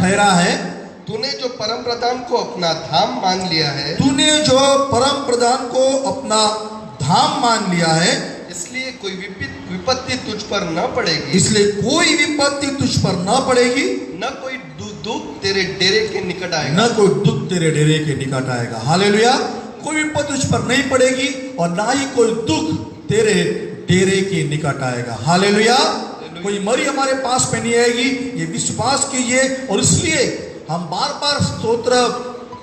ठहरा है, तूने जो परम प्रधान को अपना धाम मान लिया है, तूने जो परम प्रधान को अपना धाम मान लिया है, इसलिए कोई विपत्ति तुझ पर न पड़ेगी, इसलिए कोई विपत्ति तुझ पर न पड़ेगी, न कोई दुख तेरे डेरे के निकट आएगा, न कोई दुख तेरे डेरे के निकट आएगा। हालेलुया। कोई विपत्ति तुझ पर नहीं पड़ेगी और ना ही कोई दुख तेरे डेरे के निकट आएगा। हालेलुया। कोई मरी हमारे पास में नहीं आएगी, ये विश्वास कीजिए। और इसलिए हम बार बार स्तोत्र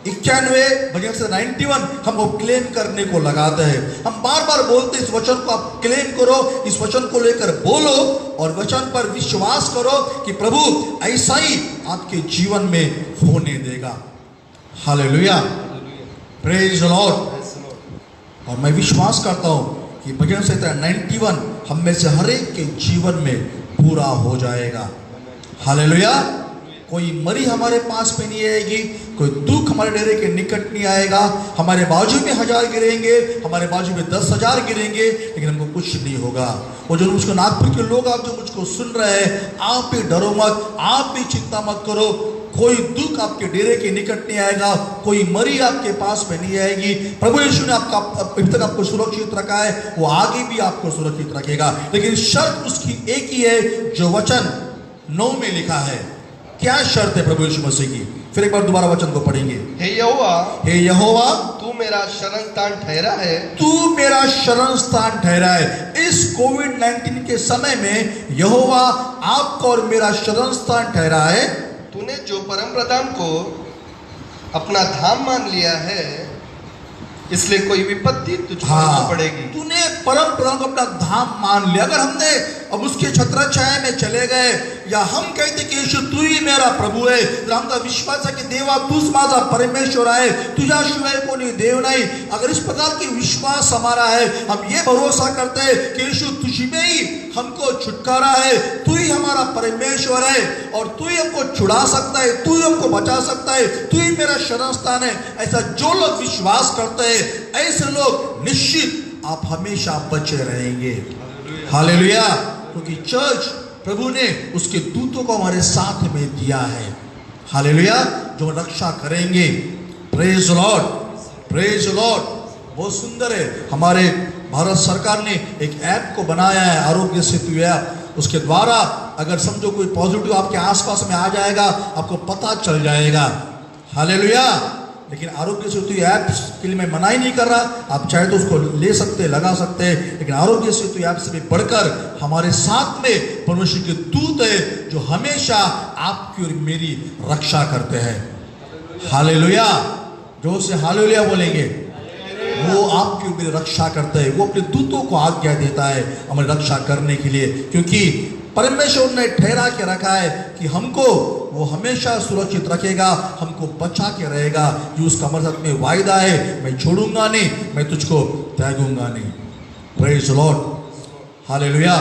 91 भजन से 91 हमको क्लेम करने को लगाते हैं। हम बार बार बोलते इस वचन को आप क्लेम करो, इस वचन को लेकर बोलो और वचन पर विश्वास करो कि प्रभु ऐसा ही आपके जीवन में होने देगा। Hallelujah, praise the Lord. और मैं विश्वास करता हूं कि भजन संहिता 91 हम में से हर एक के जीवन में पूरा हो जाएगा। हालेलुया। कोई मरी हमारे पास में नहीं आएगी, कोई दुख हमारे डेरे के निकट नहीं आएगा। हमारे बाजू में 1000 गिरेंगे, हमारे बाजू में 10,000 गिरेंगे, लेकिन हमको कुछ नहीं होगा। और जो मुझको नागपुर के लोग आप जो मुझको सुन रहे हैं, आप भी डरो मत, आप भी चिंता मत करो। कोई दुख आपके डेरे के निकट नहीं आएगा, कोई मरी आपके पास में नहीं आएगी। प्रभु यीशु ने अभी तक आपको सुरक्षित रखा है, वो आगे भी आपको सुरक्षित रखेगा। लेकिन शर्त उसकी एक ही है, जो वचन 9 में लिखा है। क्या शर्त है प्रभु यीशु मसीह की? फिर एक बार दोबारा वचन को पढ़ेंगे। हे यहोवा, हे यहोवा, तू मेरा शरण स्थान ठहरा है, तू मेरा शरण स्थान ठहरा है। इस कोविड-19 के समय में यहोवा आपका और मेरा शरण स्थान ठहरा है। तूने जो परम प्रधान को अपना धाम मान लिया है, इसलिए कोई विपत्ति तुझ पर न पड़ेगी। तूने परम प्रधान को अपना धाम मान लिया। अगर हमने अब उसके छत्रछाया में चले गए, या हम कहते कि यीशु तू ही मेरा प्रभु है, आमचा विश्वास आहे की देवा तूच माझा परमेश्वर आहे, तुझ्याशिवाय कोणी देव नाही। अगर इस प्रकार की विश्वास हमारा है, हम ये भरोसा करते हैं कि यीशु तुझी में ही हमको छुटकारा है, तू ही हमारा परमेश्वर है और तू ही हमको छुड़ा सकता है, तू ही हमको बचा सकता है, तू ही मेरा शरण स्थान है। ऐसा जो लोग विश्वास करते हैं, ऐसे लोग निश्चित आप हमेशा बचे रहेंगे। हालेलुया। क्योंकि चर्च प्रभु ने उसके दूतों को हमारे साथ में दिया है। हालेलुया, जो रक्षा करेंगे। Praise Lord, praise Lord. बहुत सुंदर है, हमारे भारत सरकार ने एक ऐप को बनाया है, आरोग्य सेतु ऐप। उसके द्वारा अगर समझो कोई पॉजिटिव आपके आसपास में आ जाएगा, आपको पता चल जाएगा। हालेलुया। लेकिन आरोग्य सेतु ऐप के लिए मैं मना ही नहीं कर रहा, आप चाहे तो उसको ले सकते, लगा सकते हैं, लेकिन आरोग्य सेतु ऐप से भी बढ़कर हमारे साथ में परमेश्वर के दूत है, जो हमेशा आपकी और मेरी रक्षा करते हैं। हालेलुया। जो से हालेलुया बोलेंगे, वो आपकी और मेरी रक्षा करते हैं। वो अपने दूतों को आज्ञा देता है हमारी रक्षा करने के लिए, क्योंकि परमेश्वर ने ठहरा के रखा है कि हमको वो हमेशा सुरक्षित रखेगा, हमको बचा के रहेगा। जो उसका हमारे साथ में वायदा है, मैं छोड़ूंगा नहीं, मैं तुझको त्यागूंगा नहीं। Praise the Lord. Hallelujah.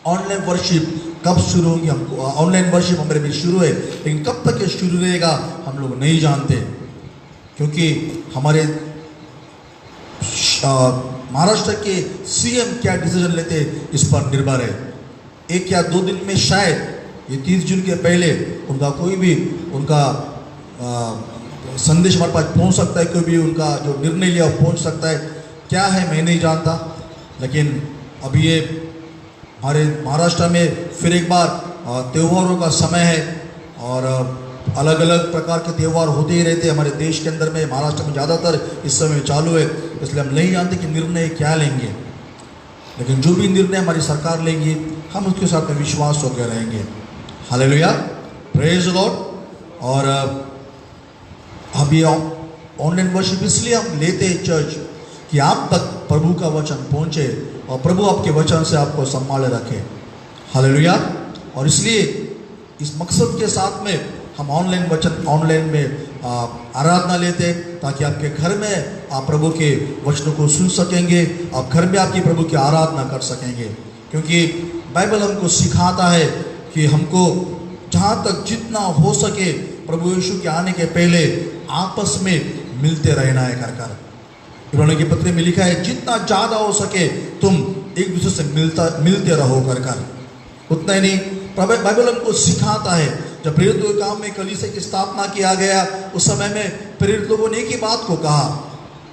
Online worship कब शुरू होगी? हमको ऑनलाइन वर्शिप हमारे में शुरू है, लेकिन कब तक ये शुरू रहेगा हम लोग नहीं जानते, क्योंकि हमारे महाराष्ट्र के सीएम क्या डिसीजन लेते इस पर निर्भर है। 1 या 2 दिन में शायद ये 30 जून के पहले उनका कोई भी उनका संदेश हमारे पास पहुंच सकता है, कोई भी उनका जो निर्णय लिया वो पहुंच सकता है। क्या है मैं नहीं जानता, लेकिन अभी ये हमारे महाराष्ट्र में फिर एक बार त्योहारों का समय है और अलग अलग प्रकार के त्यौहार होते ही रहते हैं हमारे देश के अंदर में। महाराष्ट्र में ज़्यादातर इस समय चालू है, इसलिए हम नहीं जानते कि निर्णय क्या लेंगे, लेकिन जो भी निर्णय हमारी सरकार लेंगी हम उसके साथ में विश्वास होकर रहेंगे। Hallelujah, praise the Lord. और अभी ऑनलाइन वर्शिप इसलिए हम लेते हैं चर्च कि आप तक प्रभु का वचन पहुंचे और प्रभु आपके वचन से आपको संभाले रखे। हालेलुया। और इसलिए इस मकसद के साथ में हम ऑनलाइन में आराधना लेते, ताकि आपके घर में आप प्रभु के वचनों को सुन सकेंगे, आप घर में आपकी प्रभु की आराधना कर सकेंगे। क्योंकि बाइबल हमको सिखाता है कि हमको जहाँ तक जितना हो सके प्रभु यीशु के आने के पहले आपस में मिलते रहना है। कर इब्रानियों के पत्र में लिखा है, जितना ज़्यादा हो सके तुम एक दूसरे से मिलते रहो। कर उतना ही नहीं, बाइबल हमको सिखाता है जब प्रेरितों के काम में कलीसिया की स्थापना किया गया, उस समय में प्रेरित लोगों ने एक ही बात को कहा,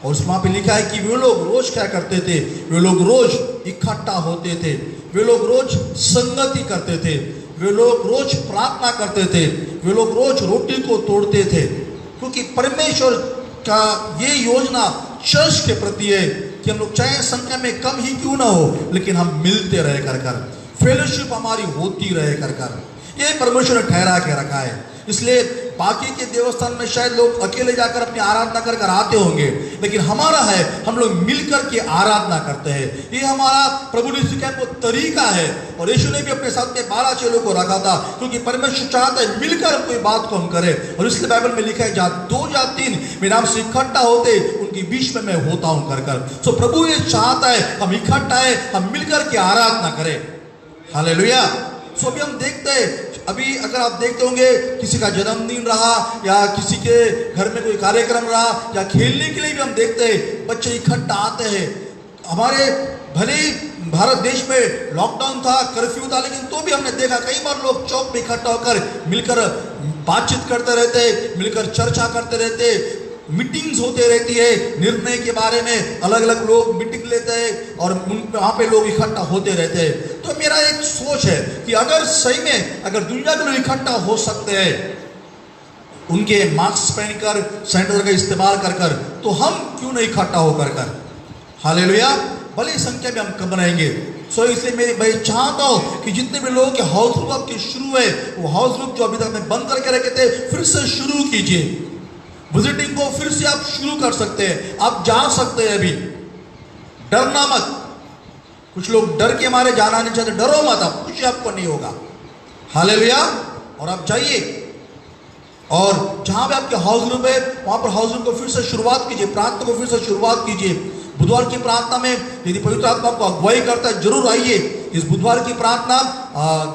और वहाँ पे लिखा है कि वे लोग रोज क्या करते थे, वे लोग रोज इकट्ठा होते थे, वे लोग रोज संगति करते थे, वे लोग रोज प्रार्थना करते थे, वे लोग रोज रोटी को तोड़ते थे। क्योंकि परमेश्वर का ये योजना चर्च के प्रति है कि हम लोग चाहे संख्या में कम ही क्यों ना हो, लेकिन हम मिलते रहे कर फेलोशिप हमारी होती रहे कर ये परमेश्वर ने ठहरा के रखा है। इसलिए बाकी के देवस्थान में शायद लोग अकेले जाकर अपनी आराधना कर आते होंगे, लेकिन हमारा है हम लोग मिलकर के आराधना करते हैं। ये हमारा प्रभु यीशु का वो तरीका है, और यीशु ने भी अपने साथ में 12 चेलों को रखा था, क्योंकि परमेश्वर चाहता है मिलकर कोई बात को हम करें। और इसलिए बाइबल में लिखा है, जहाँ 2 या 3 मेरे नाम से इकट्ठा होते उनके बीच में मैं होता हूं कर। सो प्रभु ये चाहता है हम इकट्ठा है, हम मिलकर के आराधना करें। हालेलुया। सो अभी हम देखते हैं, अभी अगर आप देखते होंगे किसी का जन्मदिन रहा या किसी के घर में कोई कार्यक्रम रहा या खेलने के लिए भी हम देखते हैं बच्चे इकट्ठा आते हैं। हमारे भले ही भारत देश में लॉकडाउन था, कर्फ्यू था, लेकिन तो भी हमने देखा कई बार लोग चौक में इकट्ठा होकर मिलकर बातचीत करते रहते, मिलकर चर्चा करते रहते, मीटिंग्स होते रहती है, निर्णय के बारे में अलग अलग लोग मीटिंग लेते हैं और वहाँ पे लोग इकट्ठा होते रहते हैं। तो मेरा एक सोच है कि अगर सही में अगर दुनिया के लोग इकट्ठा हो सकते हैं उनके मास्क पहनकर, सैनिटाइजर का इस्तेमाल कर तो हम क्यों नहीं इकट्ठा होकर हालेलुया। भले संख्या में हम कम रहेंगे। सो इसलिए मैं चाहता हूँ कि जितने भी लोगों के हाउस ग्रुप आपके शुरू है, वो हाउस ग्रुप जो अभी तक में बंद करके रखे थे फिर से शुरू कीजिए। विजिटिंग को फिर से आप शुरू कर सकते हैं, आप जा सकते हैं। अभी डरना मत। कुछ लोग डर के मारे जाना नहीं चाहते, डरो मत, आप कुछ आपको नहीं होगा। हालेलुया। और आप जाइए और जहां भी आपके हाउस ग्रुप है वहां पर हाउस ग्रुप को फिर से शुरुआत कीजिए, प्रार्थना को फिर से शुरुआत कीजिए। बुधवार की प्रार्थना में यदि पवित्र आत्मा आपको अगुवाई करता है जरूर आइए। इस बुधवार की प्रार्थना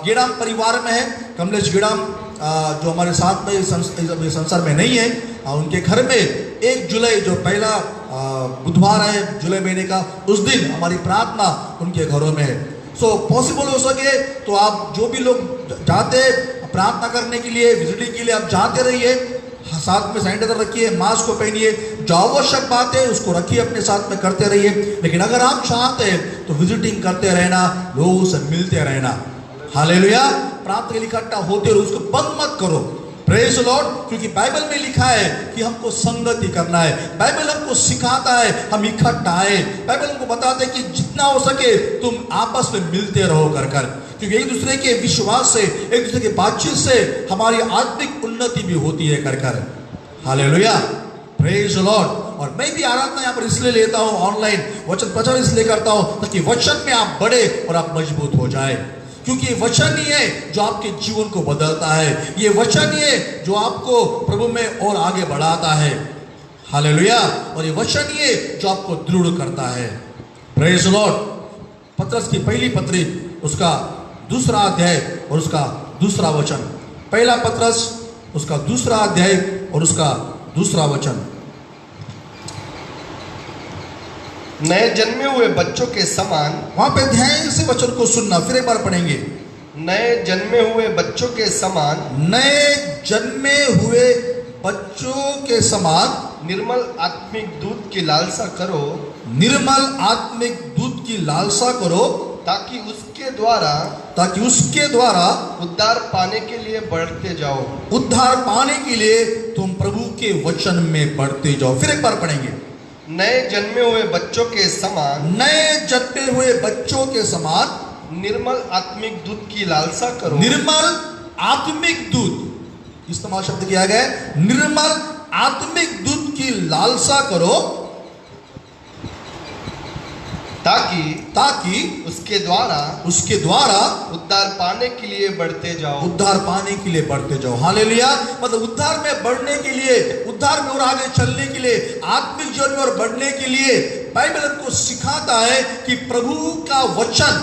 गेड़ाम परिवार में है, कमलेश गेड़ाम जो हमारे साथ में संसार में नहीं है, उनके घर में 1 जुलाई जो पहला बुधवार है जुलाई महीने का, उस दिन हमारी प्रार्थना उनके घरों में है। सो पॉसिबल हो सके तो आप जो भी लोग जाते प्रार्थना करने के लिए, विजिटिंग के लिए आप जाते रहिए। साथ में सैनिटाइजर रखिए, मास्क को पहनिए, जो आवश्यक बात है उसको रखिए, अपने साथ में करते रहिए। लेकिन अगर आप चाहते हैं तो विजिटिंग करते रहना, लोगों से मिलते रहना। हालेलुया। प्रार्थना के लिए इकट्ठा होते रहो, उसको बंद मत करो। Praise Lord. क्योंकि बाइबल में लिखा है कि हमको संगति करना है। बाइबल हमको सिखाता है हम इकट्ठा आए। बाइबल हमको बताता है कि जितना हो सके तुम आपस में मिलते रहो कर। क्योंकि एक दूसरे के विश्वास से, एक दूसरे के बातचीत से हमारी आत्मिक उन्नति भी होती है कर। हालेलुया। Praise Lord. और मैं भी आराधना यहाँ पर इसलिए लेता हूँ, ऑनलाइन वचन प्रचार इसलिए करता हूँ ताकि वचन में आप बढ़े और आप मजबूत हो जाए। क्योंकि ये वचन ही है जो आपके जीवन को बदलता है, ये वचन ही है जो आपको प्रभु में और आगे बढ़ाता है। हालेलुया। और ये वचन ही है जो आपको दृढ़ करता है। Praise Lord. पतरस की पहली पत्री उसका 2 अध्याय और उसका 2 वचन। पहला पतरस उसका 2 अध्याय और उसका 2 वचन। नए जन्मे हुए बच्चों के समान, वहां पे ध्यान से वचन को सुनना, फिर एक बार पढ़ेंगे। नए जन्मे हुए बच्चों के समान, नए जन्मे हुए बच्चों के समान निर्मल आत्मिक दूध की लालसा करो, निर्मल आत्मिक दूध की लालसा करो, ताकि उसके द्वारा उद्धार पाने के लिए बढ़ते जाओ। उद्धार पाने के लिए तुम प्रभु के वचन में बढ़ते जाओ। फिर एक बार पढ़ेंगे। नए जन्मे हुए बच्चों के समान, नए जन्मे हुए बच्चों के समान निर्मल आत्मिक दूध की लालसा करो। निर्मल आत्मिक दूध इस्तेमाल शब्द किया गया है, निर्मल आत्मिक दूध की लालसा करो, ताकि उसके द्वारा उद्धार पाने के लिए बढ़ते जाओ। उद्धार पाने के लिए बढ़ते जाओ। हालेलुया। मतलब उद्धार में बढ़ने के लिए, उद्धार में और आगे चलने के लिए, आत्मिक जीवन में और बढ़ने के लिए बाइबल हमको सिखाता है कि प्रभु का वचन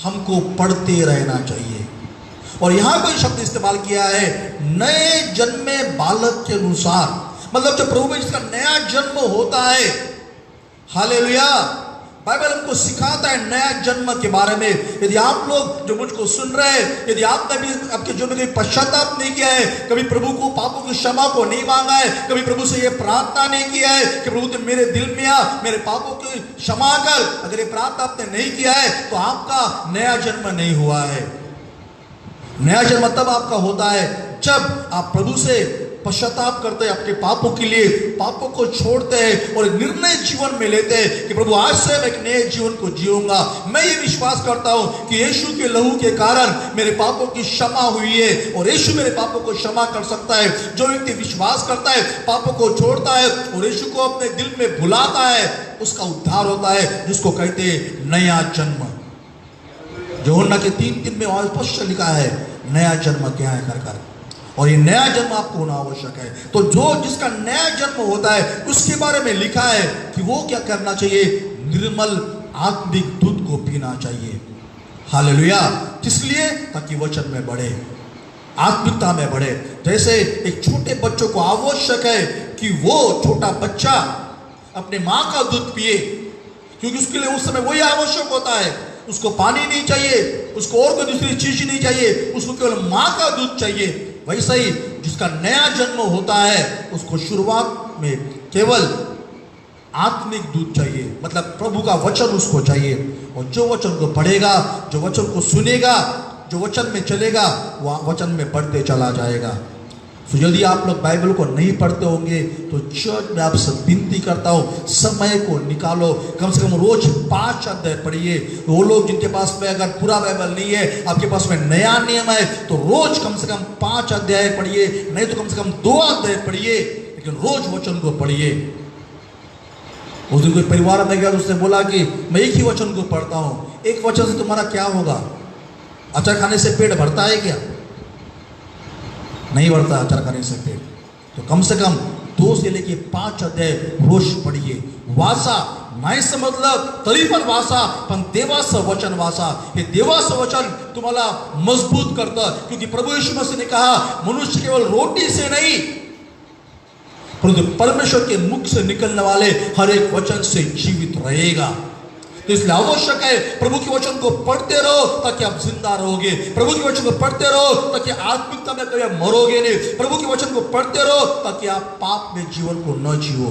हमको पढ़ते रहना चाहिए। और यहां कोई शब्द इस्तेमाल किया है नए जन्मे बालक के अनुसार, मतलब जब प्रभु में जिसका नया जन्म होता है, हालेलुया, बाइबल हमको सिखाता है नया जन्म के बारे में। यदि आप लोग जो मुझको सुन रहे हैं, यदि आपने भी आपके जीवन में कभी पश्चाताप नहीं किया है, कभी प्रभु को पापों की क्षमा को नहीं मांगा है, कभी प्रभु से ये प्रार्थना नहीं किया है कि प्रभु तुम मेरे दिल में आ, मेरे पापों की क्षमा कर, अगर ये प्रार्थना आपने नहीं किया है तो आपका नया जन्म नहीं हुआ है। नया जन्म तब आपका होता है जब आप प्रभु से पश्चाताप करते हैं, अपने पापों के लिए पापों को छोड़ते हैं और निर्णय जीवन में लेते हैं कि प्रभु आज से मैं एक नए जीवन को जीऊंगा। मैं ये विश्वास करता हूं कि यीशु के लहू के कारण मेरे पापों की क्षमा हुई है और यीशु मेरे पापों को क्षमा कर सकता है। जो व्यक्ति विश्वास करता है, पापों को छोड़ता है और यीशु को अपने दिल में बुलाता है, उसका उद्धार होता है, जिसको कहते हैं नया जन्म। यूहन्ना के 3:3 में स्पष्ट लिखा है नया जन्म क्या है कर, और ये नया जन्म आपको होना आवश्यक है। तो जो जिसका नया जन्म होता है उसके बारे में लिखा है कि वो क्या करना चाहिए, निर्मल आत्मिक दूध को पीना चाहिए। हालेलुया। इसलिए ताकि वचन में बढ़े, आत्मिकता में बढ़े। जैसे एक छोटे बच्चों को आवश्यक है कि वो छोटा बच्चा अपने माँ का दूध पिए, क्योंकि उसके लिए उस समय वही आवश्यक होता है। उसको पानी नहीं चाहिए, उसको और कोई दूसरी चीज नहीं चाहिए, उसको केवल माँ का दूध चाहिए। वैसा ही जिसका नया जन्म होता है उसको शुरुआत में केवल आत्मिक दूध चाहिए, मतलब प्रभु का वचन उसको चाहिए। और जो वचन को पढ़ेगा, जो वचन को सुनेगा, जो वचन में चलेगा, वह वचन में बढ़ते चला जाएगा। तो यदि आप लोग बाइबल को नहीं पढ़ते होंगे तो चर्च में आपसे विनती करता हूँ, समय को निकालो, कम से कम रोज 5 अध्याय पढ़िए। वो लोग जिनके पास में अगर पूरा बाइबल नहीं है, आपके पास में नया नियम है, तो रोज कम से कम 5 अध्याय पढ़िए, नहीं तो कम से कम 2 अध्याय पढ़िए, लेकिन रोज वचन को पढ़िए। उस दिन कोई परिवार में गया तो उसने बोला कि मैं एक ही वचन को पढ़ता हूँ। एक वचन से तुम्हारा क्या होगा? अचार खाने से पेट भरता है क्या? नहीं बढ़ता अचार खाने से पेट। तो कम से कम 2 से लेके 5 अध्याय रोज पढ़िए। वाचा नाहीच मतलब तरी पण वाचा, पण देवाचं वचन वाचा। हे देवाचं वचन तुम्हाला मजबूत करतं, क्योंकि प्रभु यीशु मसीह ने कहा मनुष्य केवल रोटी से नहीं परंतु परमेश्वर के मुख से निकलने वाले हर एक वचन से जीवित रहेगा। तो इसलिए आवश्यक है प्रभु के वचन को पढ़ते रहो ताकि आप जिंदा रहोगे। प्रभु के वचन को पढ़ते रहो ताकि आत्मिकता में कभी मरोगे नहीं। प्रभु के वचन को पढ़ते रहो ताकि आप पाप में जीवन को न जियो।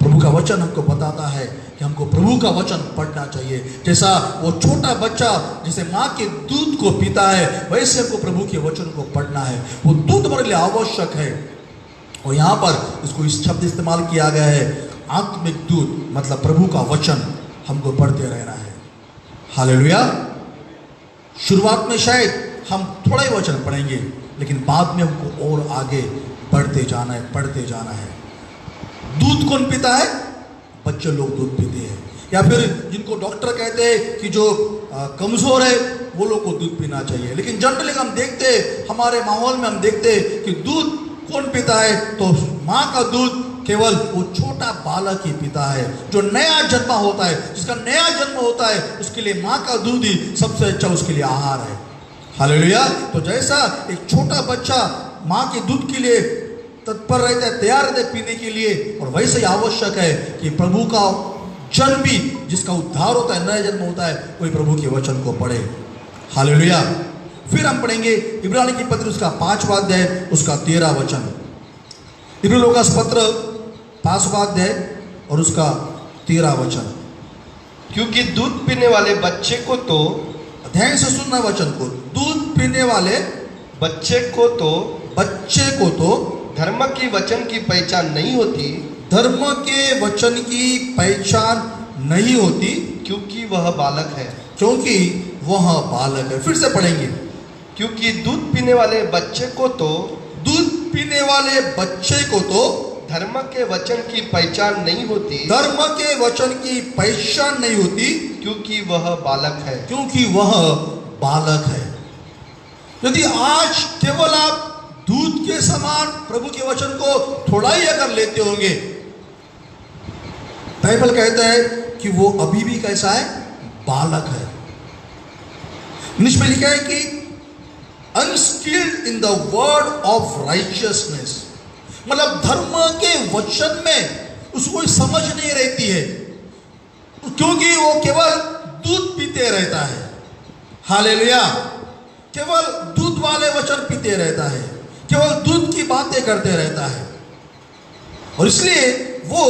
प्रभु का वचन हमको बताता है कि हमको प्रभु का वचन पढ़ना चाहिए। जैसा वो छोटा बच्चा जैसे माँ के दूध को पीता है, वैसे हमको प्रभु के वचन को पढ़ना है। वो दूध हमारे लिए आवश्यक है। और यहाँ पर इसको इस शब्द इस्तेमाल किया गया है, आत्मिक दूध, मतलब प्रभु का वचन हमको पढ़ते रहना है। हालेलुया। शुरुआत में शायद हम थोड़ा ही वचन पढ़ेंगे, लेकिन बाद में हमको और आगे बढ़ते जाना है, पढ़ते जाना है। दूध कौन पीता है? बच्चे लोग दूध पीते हैं, या फिर जिनको डॉक्टर कहते हैं कि जो कमजोर है वो लोग को दूध पीना चाहिए। लेकिन जनरली हम देखते हैं, हमारे माहौल में हम देखते हैं कि दूध कौन पीता है, तो माँ का दूध केवल वो छोटा बालक ही पीता है, जो नया जन्मा होता है। जिसका नया जन्म होता है उसके लिए माँ का दूध ही सबसे अच्छा उसके लिए आहार है। हालेलुया। तो जैसा एक छोटा बच्चा माँ के दूध के लिए तत्पर रहता है, तैयार रहता है पीने के लिए, और वैसे ही आवश्यक है कि प्रभु का जन्म भी, जिसका उद्धार होता है, नया जन्म होता है, कोई प्रभु के वचन को पढ़े। हालेलुया। फिर हम पढ़ेंगे इब्रानी की पत्र उसका 5वां अध्याय उसका 13 वचन। इब्रानी लोगों का पत्र 5वां अध्याय और उसका 13 वचन। क्योंकि दूध पीने वाले बच्चे को तो, ध्यान से सुनना वचन को, दूध पीने वाले बच्चे को तो धर्म की वचन की पहचान नहीं होती, धर्म के वचन की पहचान नहीं होती, क्योंकि वह बालक है। क्योंकि वह बालक है। फिर से पढ़ेंगे, क्योंकि दूध पीने वाले बच्चे को तो, दूध पीने वाले बच्चे को तो धर्म के वचन की पहचान नहीं होती, धर्म के वचन की पहचान नहीं होती, क्योंकि वह बालक है। क्योंकि वह बालक है। यदि आज केवल आप दूध के समान प्रभु के वचन को थोड़ा ही अगर लेते होंगे, बाइबल कहता है कि वो अभी भी कैसा है? बालक है। इसमें लिखा है कि unskilled in the word of righteousness, मतलब धर्म के वचन में उसको समझ नहीं रहती है, क्योंकि वो केवल दूध पीते रहता है। हालेलुया। केवल दूध वाले वचन पीते रहता है, केवल दूध की बातें करते रहता है, और इसलिए वो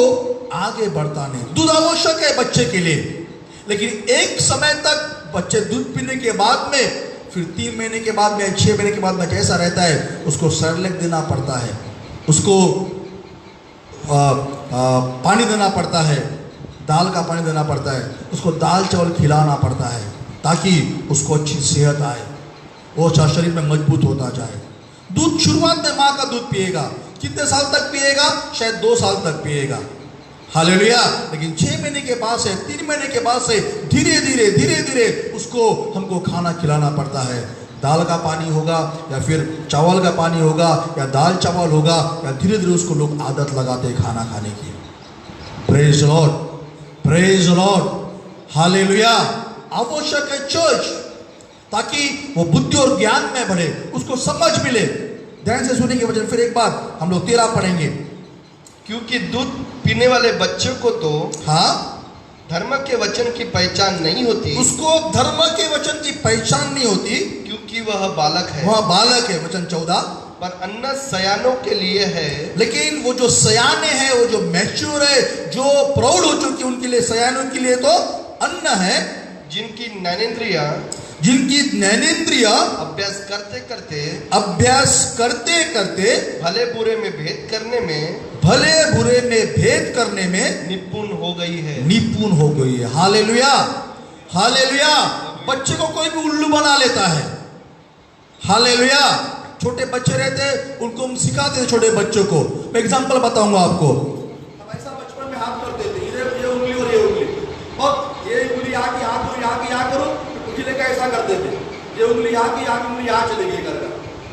आगे बढ़ता नहीं। दूध आवश्यक है बच्चे के लिए, लेकिन एक समय तक बच्चे दूध पीने के बाद में, फिर 3 महीने के बाद में, 6 महीने के बाद में कैसा रहता है, उसको सेरेलैक देना पड़ता है, उसको पानी देना पड़ता है, दाल का पानी देना पड़ता है, उसको दाल चावल खिलाना पड़ता है, ताकि उसको अच्छी सेहत आए, वो शरीर में मजबूत होता जाए। दूध शुरुआत में माँ का दूध पिएगा, कितने साल तक पिएगा, शायद 2 साल तक पिएगा। हालेलुया। लेकिन 6 महीने के बाद से, 3 महीने के बाद से धीरे धीरे उसको हमको खाना खिलाना पड़ता है। दाल का पानी होगा, या फिर चावल का पानी होगा, या दाल चावल होगा, या धीरे धीरे उसको लोग आदत लगाते हैं खाना खाने की। Praise Lord, praise Lord, hallelujah. आवश्यक है चर्च, ताकि वो बुद्धि और ज्ञान में बढ़े, उसको समझ मिले। ध्यान से सुनेंगे वचन, फिर एक बार हम लोग 13 पढ़ेंगे। क्योंकि दूध पीने वाले बच्चों को तो हाँ, धर्म के वचन की पहचान नहीं होती, उसको धर्म के वचन की पहचान नहीं होती, क्योंकि वह बालक है। वह बालक है। वचन 14। पर अन्न सयानों के लिए है। लेकिन वो जो सयाने हैं, वो जो मैच्योर है, जो प्रौढ़ हो चुके, उनके लिए, सयानों के लिए तो अन्न है, जिनकी ज्ञानेंद्रियां अभ्यास करते करते भले बुरे में भेद करने में निपुण हो गई है। Hallelujah, hallelujah. बच्चे को कोई भी उल्लू बना लेता है। हालेलुया। छोटे बच्चे रहते हैं, उनको हम सिखाते हैं छोटे बच्चों को। मैं एग्जांपल बताऊंगा आपको। ऐसा बचपन में हाथ करते थे, ये उंगली और ये उंगली, और ये उंगली यहाँ की यहाँ करो, यहाँ की यहाँ करो, उठने का ऐसा करते थे। ये उंगली यहाँ की उंगली यहाँ चलेगी करके,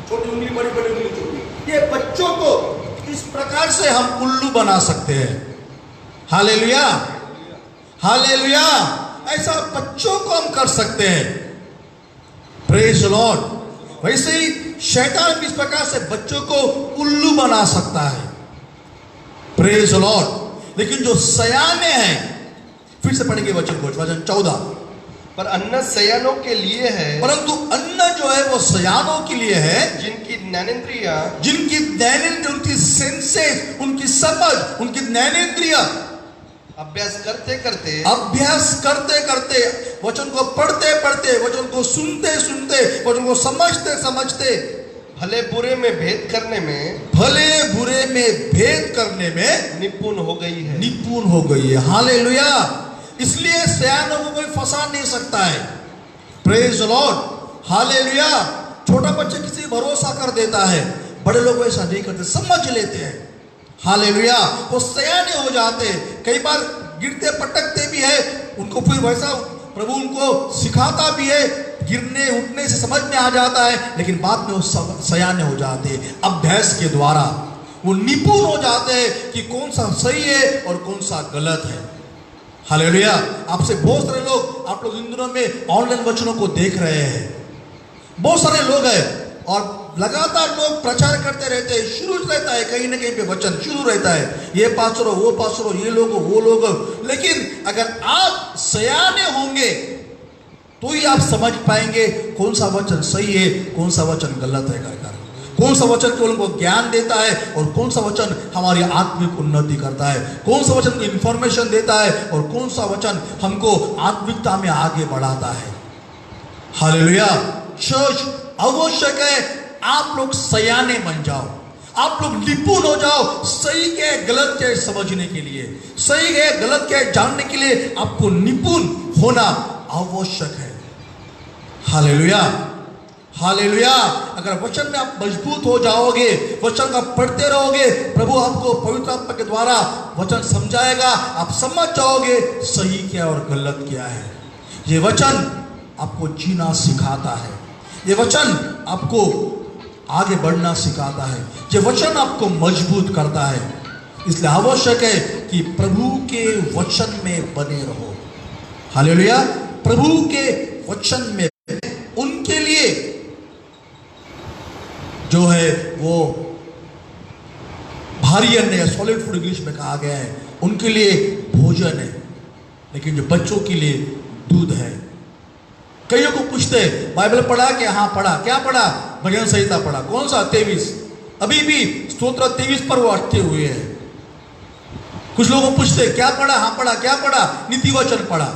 छोटी उंगली बड़ी, बड़ी उंगली छोटी। ये बच्चों को इस प्रकार से हम उल्लू बना सकते हैं। Hallelujah, hallelujah. ऐसा बच्चों को हम कर सकते हैं। Praise Lord. वैसे ही शैतान भी इस प्रकार से बच्चों को उल्लू बना सकता है। Praise Lord. लेकिन जो सयाने हैं, फिर से पढ़ेंगे वचन को, वचन 14। पर अन्न सयानों के लिए है, परंतु अन्न जो है वो सयानों के लिए है, जिनकी ज्ञानेंद्रियां, उनकी सेंसेस, उनकी समझ, उनकी ज्ञानेंद्रियां अभ्यास करते करते, वचन को पढ़ते पढ़ते, वचन को सुनते सुनते, वचन को समझते समझते, भले बुरे में भेद करने में निपुण हो गई है। हालेलुया। इसलिए सयानों को कोई फंसा नहीं सकता है। Praise Lord, hallelujah. छोटा बच्चा किसी भरोसा कर देता है, बड़े लोग ऐसा नहीं करते, समझ लेते हैं। हालेलुया। वो सयाने हो जाते हैं। कई बार गिरते पटकते भी है, उनको फिर वैसा प्रभु उनको सिखाता भी है, गिरने उठने से समझ में आ जाता है, लेकिन बाद में वो सयाने हो जाते हैं। अभ्यास के द्वारा वो निपुण हो जाते हैं कि कौन सा सही है और कौन सा गलत है। हालेलुया। आपसे बहुत सारे लोग, आप लोग इन दिनों में ऑनलाइन वचनों को देख रहे हैं, बहुत सारे लोग हैं, और लगातार लोग प्रचार करते रहते हैं। शुरू रहता है कहीं ना कहीं पे वचन शुरू रहता है, ये पास्टर हो, वो पास्टर हो, ये लोग हो, वो लोग हो। लेकिन अगर आप सयाने होंगे तो ही आप समझ पाएंगे कौन सा वचन सही है, कौन सा वचन गलत है, कौन सा वचन केवल उनको ज्ञान देता है, और कौन सा वचन हमारी आत्मिक उन्नति करता है, कौन सा वचन को इंफॉर्मेशन देता है, और कौन सा वचन हमको आत्मिकता में आगे बढ़ाता है। हालेलुया। चर्च आवश्यक है आप लोग सयाने बन जाओ, आप लोग निपुण हो जाओ, सही के गलत के समझने के लिए, सही के गलत के जानने के लिए आपको निपुण होना आवश्यक है। Hallelujah, hallelujah. अगर वचन में आप मजबूत हो जाओगे, वचन का पढ़ते रहोगे, प्रभु आपको पवित्र आत्मा के द्वारा वचन समझाएगा, आप समझ जाओगे सही क्या और गलत क्या है। ये वचन आपको जीना सिखाता है, ये वचन आपको आगे बढ़ना सिखाता है, ये वचन आपको मजबूत करता है। इसलिए आवश्यक है कि प्रभु के वचन में बने रहो। हालेलुया। प्रभु के वचन में उनके लिए जो है वो भारी अन्न है, सॉलिड फूड इंग्लिश में कहा गया है, उनके लिए भोजन है। लेकिन जो बच्चों के लिए दूध है। कईयों को पूछते बाइबल पढ़ा कि हाँ पढ़ा। क्या पढ़ा? भजन संहिता पढ़ा। कौन सा? 23। अभी भी स्तोत्र 23 पर वो अटके हुए हैं। कुछ लोगों को पूछते क्या पढ़ा? हाँ पढ़ा। क्या पढ़ा? नीति वचन पढ़ा।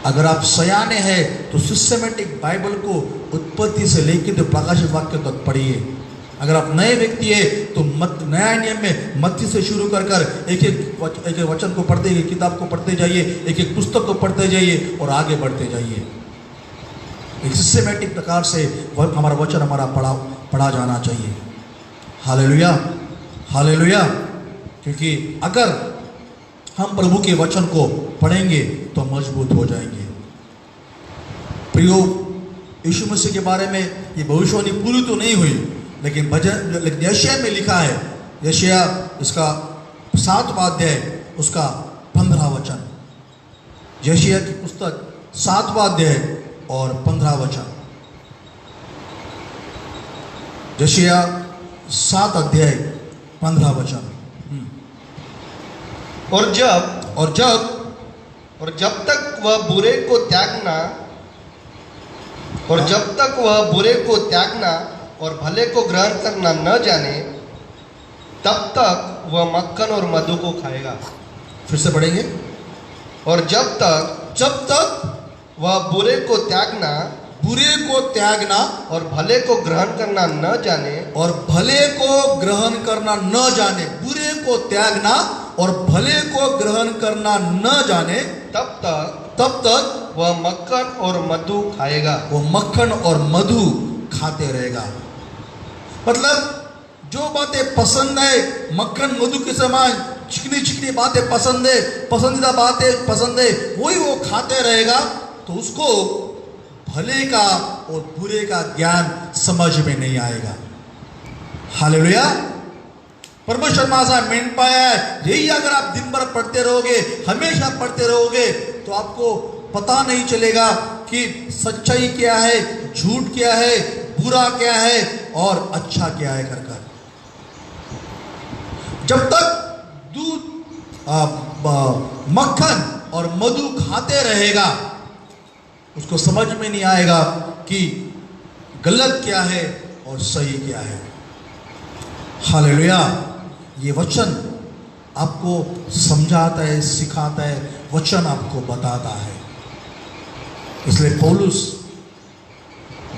अगर आप सयाने हैं तो सिस्टमेटिक बाइबल को उत्पत्ति से लेकर तो प्रकाशित वाक्य तक पढ़िए। अगर आप नए व्यक्ति है तो नया नियम में मत्ती से शुरू कर एक एक वचन को पढ़ते, एक किताब को पढ़ते जाइए, एक एक पुस्तक को पढ़ते जाइए और आगे बढ़ते जाइए। एक सिस्टमेटिक प्रकार से हमारा वचन हमारा पढ़ा जाना चाहिए। Hallelujah, hallelujah. क्योंकि अगर हम प्रभु के वचन को पढ़ेंगे तो मजबूत हो जाएंगे। प्रियो, यीशु मसीह के बारे में ये भविष्यवाणी पूरी तो नहीं हुई, लेकिन यशाया में लिखा है। यशाया इसका 7वां अध्याय उसका 15 वचन। यशाया की पुस्तक 7वां अध्याय और 15 वचन। यशाया 7 अध्याय 15 वचन। और जब तक वह बुरे को त्यागना और भले को ग्रहण करना न जाने, तब तक वह मक्खन और मधु को खाएगा। फिर से पढ़ेंगे। और जब तक वह बुरे को त्यागना और भले को ग्रहण करना न जाने, बुरे को त्यागना और भले को ग्रहण करना न जाने, तब तक वह मक्खन और मधु खाएगा। वो मक्खन और मधु खाते रहेगा। मतलब जो बातें पसंद है, मक्खन मधु के समान चिकनी चिकनी बातें पसंद है, पसंदीदा बातें पसंद है, वही वो खाते रहेगा, तो उसको भले का और बुरे का ज्ञान समझ में नहीं आएगा। हालेलुया। परमेश्वर मासा मेन पाया है। यही अगर आप दिन भर पढ़ते रहोगे, हमेशा पढ़ते रहोगे, तो आपको पता नहीं चलेगा कि सच्चाई क्या है, झूठ क्या है, बुरा क्या है और अच्छा क्या है कर। जब तक मक्खन और मधु खाते रहेगा, उसको समझ में नहीं आएगा कि गलत क्या है और सही क्या है। हालेलुया। ये वचन आपको समझाता है, सिखाता है, वचन आपको बताता है। इसलिए पौलुस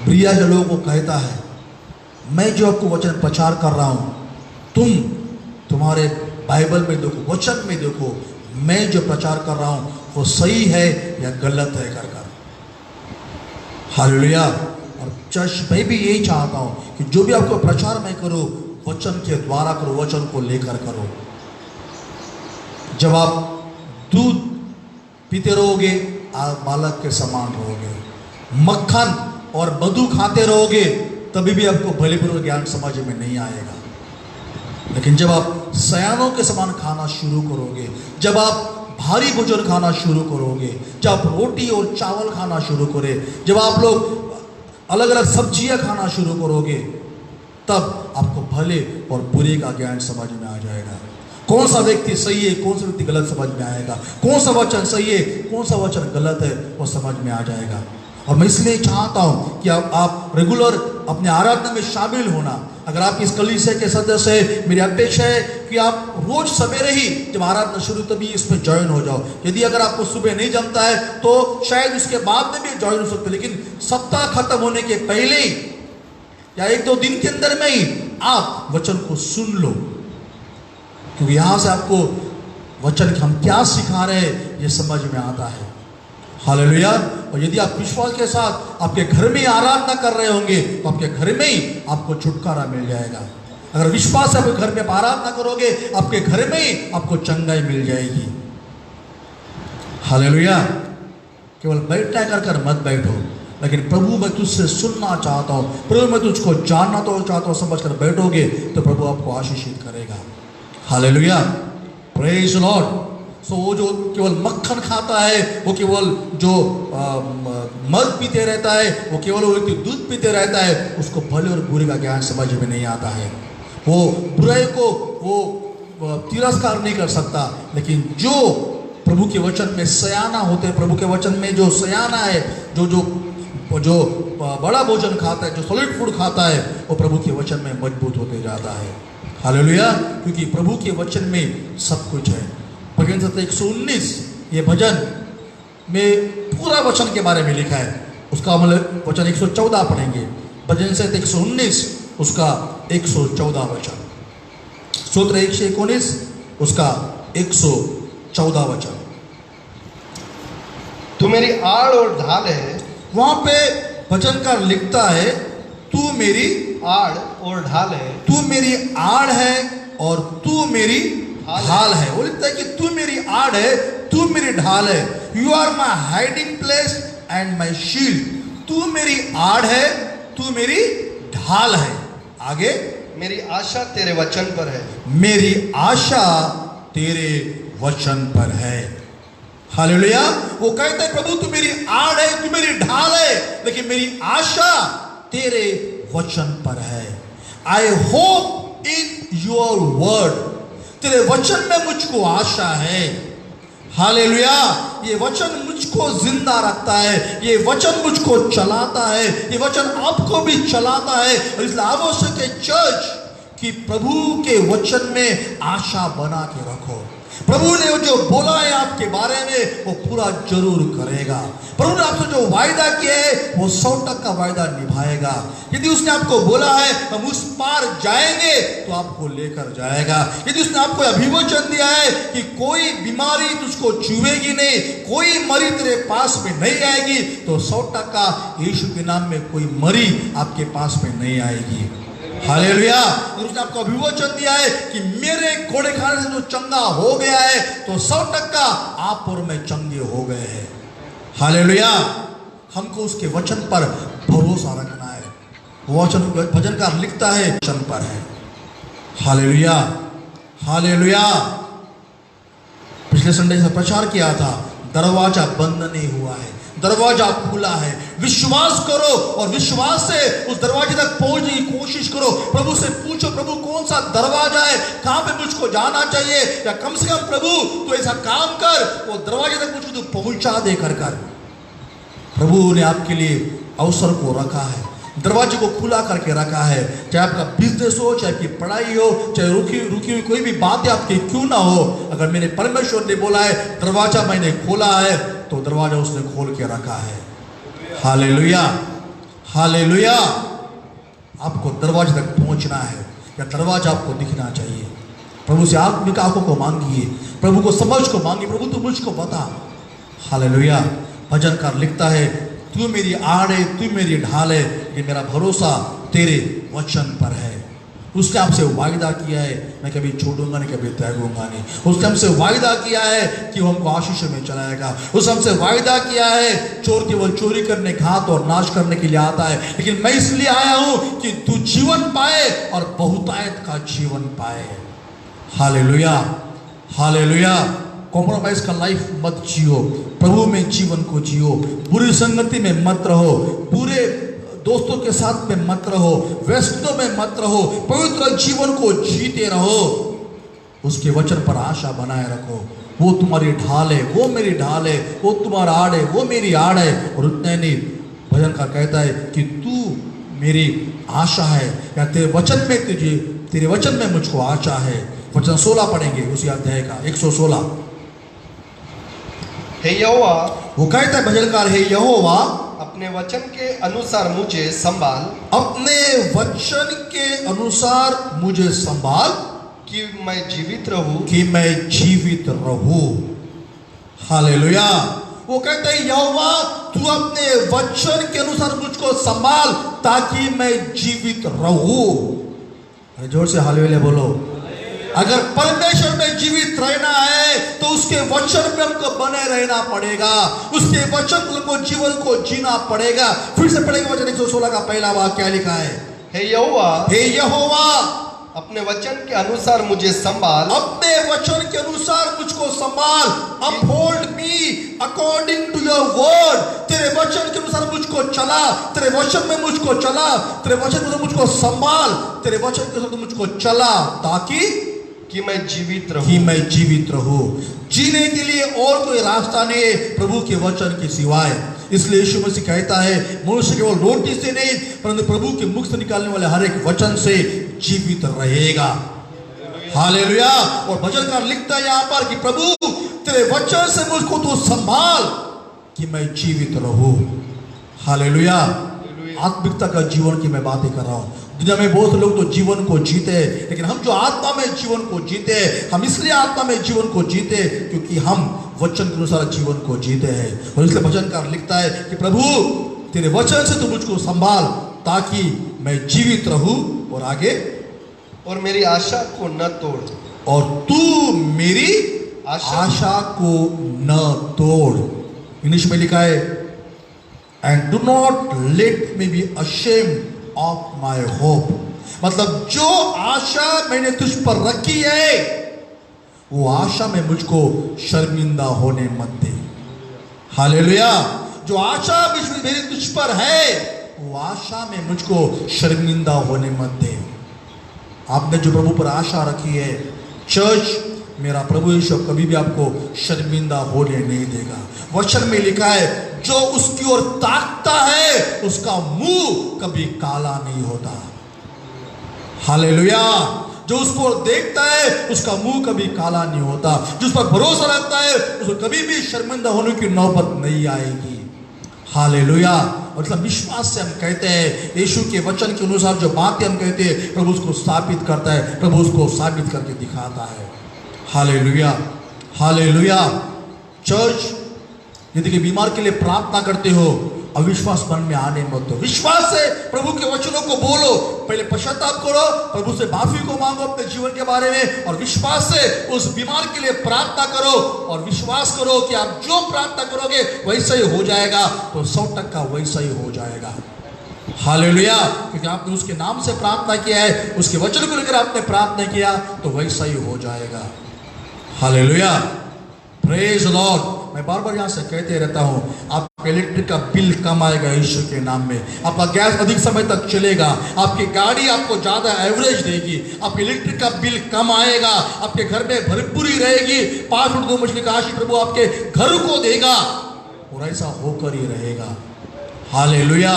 ब्रिया के लोगों को कहता है, मैं जो आपको वचन प्रचार कर रहा हूं, तुम्हारे बाइबल में देखो, वचन में देखो, मैं जो प्रचार कर रहा हूं वो सही है या गलत है कर। हालेलुया। और चर्च में भी यही चाहता हूं कि जो भी आपको प्रचार में करो, वचन के द्वारा करो, वचन को लेकर करो। जब आप दूध पीते रहोगे, आप बालक के समान रहोगे। मक्खन और मधु खाते रहोगे, तभी भी आपको भले बुरे ज्ञान समझ में नहीं आएगा। लेकिन जब आप सयानों के समान खाना शुरू करोगे, जब आप भारी भोजन खाना शुरू करोगे, जब आप रोटी और चावल खाना शुरू करें, जब आप लोग अलग अलग सब्जियां खाना शुरू करोगे, तब आपको भले और बुरे का ज्ञान समझ में आ जाएगा। कौन सा व्यक्ति सही है, कौन सा व्यक्ति गलत समझ में आएगा। कौन सा वचन सही है, कौन सा वचन गलत है, वो समझ में आ जाएगा। और मैं इसलिए चाहता हूं कि आप रेगुलर अपने आराधना में शामिल होना। अगर आप इस कलीसिया के सदस्य हैं, मेरी अपेक्षा है कि आप रोज सवेरे ही जब आराधना शुरू तभी इसमें ज्वाइन हो जाओ। यदि अगर आपको सुबह नहीं जमता है तो शायद उसके बाद में भी ज्वाइन हो सकते, लेकिन सप्ताह खत्म होने के पहले ही या 1-2 दिन के अंदर में ही आप वचन को सुन लो, क्योंकि यहां से आपको वचन हम क्या सिखा रहे हैं ये समझ में आता है। हालेलुया। और यदि आप विश्वास के साथ आपके घर में आराधना कर रहे होंगे तो आपके घर में ही आपको छुटकारा मिल जाएगा। अगर विश्वास से आपके घर में आराधना करोगे, आपके घर में ही आपको चंगाई मिल जाएगी। हालेलुया। केवल बैठना कर मत बैठो, लेकिन प्रभु मैं तुझसे सुनना चाहता हूं, प्रभु मैं तुझको जानना तो चाहता हूं, समझ कर बैठोगे तो प्रभु आपको आशीषित करेगा। हालेलुया। Praise Lord. सो वो जो केवल मक्खन खाता है, वो केवल जो मद पीते रहता है, वो केवल वो व्यक्ति दूध पीते रहता है, उसको भले और बुरे का ज्ञान समझ में नहीं आता है। वो बुराई को वो तिरस्कार नहीं कर सकता, लेकिन जो प्रभु के वचन में सयाना होते हैं। प्रभु के वचन में जो सयाना है, जो जो जो बड़ा भोजन खाता है, जो सॉलिड फूड खाता है, वो प्रभु के वचन में मजबूत होते जाता है। हालेलुया। क्योंकि प्रभु के वचन में सब कुछ है। भजन संहिता 119 ये भजन में पूरा वचन के बारे में लिखा है। उसका मतलब वचन 114 पढ़ेंगे। भजन संहिता 119 उसका 114 वचन, स्तोत्र 119 उसका 114 वचन। तू मेरी आड़ और ढाल है। वहां पे भजनकार लिखता है तू मेरी आड़ और ढाल है, तू मेरी आड़ है और तू मेरी ढाल है। वो लिखता है कि तू मेरी आड़ है, तू मेरी ढाल है। You are my hiding place and my shield. तू मेरी आड़ है, तू मेरी ढाल है। आगे, मेरी आशा तेरे वचन पर है। मेरी आशा तेरे वचन पर है। हालेलुया। वो कहते हैं प्रभु तू मेरी आड़ है, तू मेरी ढाल है, लेकिन मेरी आशा तेरे वचन पर है। I hope in your word. तेरे वचन में मुझको आशा है। हालेलुया। ये वचन मुझको जिंदा रखता है, ये वचन मुझको चलाता है, ये वचन आपको भी चलाता है। और इसलिए आवश्यक है चर्च कि प्रभु के वचन में आशा बना के रखो। प्रभु ने जो बोला है आपके बारे में वो पूरा जरूर करेगा। प्रभु ने आपसे जो वायदा किया है वो 100% वायदा निभाएगा। यदि उसने आपको बोला है हम उस पार जाएंगे तो आपको लेकर जाएगा। यदि उसने आपको अभिवचन दिया है कि कोई बीमारी तुझको छुएगी नहीं, कोई मरी तेरे पास में नहीं आएगी, तो 100% यीशु के नाम में कोई मरी आपके पास में नहीं आएगी। हालेलुया। और उसने आपको अभिवचन दिया है कि मेरे कोड़े खाने से जो चंगा हो गया है तो 100% आप और मैं चंगे हो गए हैं। हालेलुया। हमको उसके वचन पर भरोसा रखना है। वचन भजनकार लिखता है वचन पर है। हालेलुया। हालेलुया। पिछले संडे से प्रचार किया था, दरवाजा बंद नहीं हुआ है, दरवाजा खुला है। विश्वास करो और विश्वास से उस दरवाजे तक पहुंचने की कोशिश करो। प्रभु से पूछो प्रभु कौन सा दरवाजा है, कहां पे मुझको जाना चाहिए, या कम से कम प्रभु तू ऐसा काम कर वो दरवाजे तक मुझको तू पहुंचा दे कर। प्रभु ने आपके लिए अवसर को रखा है, दरवाजे को खुला करके रखा है। चाहे आपका बिजनेस हो, चाहे आपकी पढ़ाई हो, चाहे रुकी हुई कोई भी बातें आपकी क्यों ना हो, अगर मेरे परमेश्वर ने बोला है दरवाजा मैंने खोला है तो दरवाजा उसने खोल के रखा है। हालेलुया। हालेलुया। आपको दरवाजे तक पहुंचना है या दरवाजा आपको दिखना चाहिए। प्रभु से आत्मिक आंखों को मांगिए, प्रभु को समझ को मांगिए, प्रभु तू मुझको बता। हालेलुया। भजनकार लिखता है तू मेरी आड़ है, तू मेरी ढाल है, ये मेरा भरोसा तेरे वचन पर है। उसने आपसे वायदा किया है मैं कभी छोड़ूंगा नहीं, कभी त्यागूंगा नहीं। उसने हमसे वायदा किया है कि वो हमको आशीष में चलाएगा। उसने हमसे वायदा किया है चोर केवल चोरी करने, घात और नाश करने के लिए आता है, लेकिन मैं इसलिए आया हूं कि तू जीवन पाए और बहुतायत का जीवन पाए। हालेलुया। हालेलुया। कॉम्प्रोमाइज का लाइफ मत जियो, प्रभु में जीवन को जियो। बुरी संगति में मत रहो, बुरे दोस्तों के साथ में मत रहो, व्यस्तों में मत रहो, पवित्र जीवन को जीते रहो। उसके वचन पर आशा बनाए रखो। वो तुम्हारी ढाल है, वो मेरी ढाल है, वो तुम्हारा आड़ है, वो मेरी आड़ है। और उतने नहीं, भजन का कहता है कि तू मेरी आशा है, या तेरे वचन में तेरे वचन में मुझको आशा है। वचन 16 पढ़ेंगे उसी अध्याय का 116। हे यहोवा, वो कहता है भजनकार, हे यहोवा अपने वचन के अनुसार मुझे संभाल, अपने वचन के अनुसार मुझे संभाल, कि मैं जीवित रहूं, कि मैं जीवित रहूं। हालेलुया। वो कहते हैं यहोवा तू अपने वचन के अनुसार मुझको संभाल ताकि मैं जीवित रहूं। जोर से हालेलुया बोलो। अगर परमेश्वर में जीवित रहना है तो उसके वचन में हमको बने रहना पड़ेगा, उसके वचन को जीवन को जीना पड़ेगा। फिर से पढ़ेंगे वचन 116 का पहला वाक्य क्या लिखा है। हे यहोवा, हे यहोवा अपने वचन के अनुसार मुझे संभाल, अपने वचन के अनुसार मुझको संभाल। Uphold me according to your word. तेरे वचन के अनुसार मुझको चला, तेरे वचन में मुझको चला, तेरे वचन के अनुसार मुझको संभाल, तेरे वचन के अनुसार मुझको चला, ताकि कि मैं जीवित कि रहूं। मैं जीवित रहूं। जीने के लिए और कोई रास्ता नहीं है प्रभु के वचन के सिवाय। इसलिए यीशु मसीह कहता है मनुष्य केवल रोटी से नहीं परंतु प्रभु के मुख से निकालने वाले हर एक वचन से जीवित रहेगा। हालेलुया। और भजनकार लिखता है यहाँ पर कि प्रभु तेरे वचन से मुझको तो संभाल कि मैं जीवित रहूं। हालेलुया। आत्मिकता का जीवन की मैं बातें कर रहा हूं। दुनिया में बहुत लोग तो जीवन को जीते हैं, लेकिन हम जो आत्मा में जीवन को जीते हैं, हम इसलिए आत्मा में जीवन को जीते हैं क्योंकि हम वचन के अनुसार जीवन को जीते हैं। और इसलिए भजनकार लिखता है कि प्रभु तेरे वचन से तू मुझको संभाल ताकि मैं जीवित रहूं। और आगे, और मेरी आशा को न तोड़। और तू मेरी आशा को न तोड़। इंग्लिश में लिखा है and do not let me be ashamed of my hope. मतलब जो आशा मैंने तुझ पर रखी है वो आशा में मुझको शर्मिंदा होने मत दे। हालेलुया। जो आशा मेरी तुझ पर है वो आशा में मुझको शर्मिंदा होने मत दे। आपने जो प्रभु पर आशा रखी है चर्च, मेरा प्रभु यीशु कभी भी आपको शर्मिंदा होने नहीं देगा। वचन में लिखा है जो उसकी ओर ताकता है उसका मुंह कभी काला नहीं होता। हालेलुया। जो उसको देखता है उसका मुंह कभी काला नहीं होता। जो उस पर भरोसा रखता है उसको कभी भी शर्मिंदा होने की नौबत नहीं आएगी। हालेलुया। मतलब विश्वास से हम कहते हैं यीशु के वचन के अनुसार जो बातें हम कहते हैं प्रभु उसको स्थापित करता है, प्रभु उसको साबित करके दिखाता है। हालेलुया। हालेलुया। चर्च, यदि बीमार के लिए प्रार्थना करते हो अविश्वास मन में आने मत दो। विश्वास से प्रभु के वचनों को बोलो। पहले पश्चाताप करो, प्रभु से माफी को मांगो अपने जीवन के बारे में, और विश्वास से उस बीमार के लिए प्रार्थना करो। और विश्वास करो कि आप जो प्रार्थना करोगे वैसा ही हो जाएगा, तो 100% वैसा ही हो जाएगा। हालेलुया। क्योंकि आपने उसके नाम से प्रार्थना किया है, उसके वचन को लेकर आपने प्रार्थना किया तो वैसा ही हो जाएगा। हालेलुया। Praise the Lord. मैं बार बार यहाँ से कहते रहता हूँ आपका इलेक्ट्रिक का बिल कम आएगा यीशु के नाम में। आपका गैस अधिक समय तक चलेगा, आपकी गाड़ी आपको ज्यादा एवरेज देगी, आपके इलेक्ट्रिक का बिल कम आएगा, आपके घर में भरपूरी रहेगी। 5 फुट 2 मछली का आशीष प्रभु आपके घर को देगा और ऐसा होकर ही रहेगा। हालेलुया।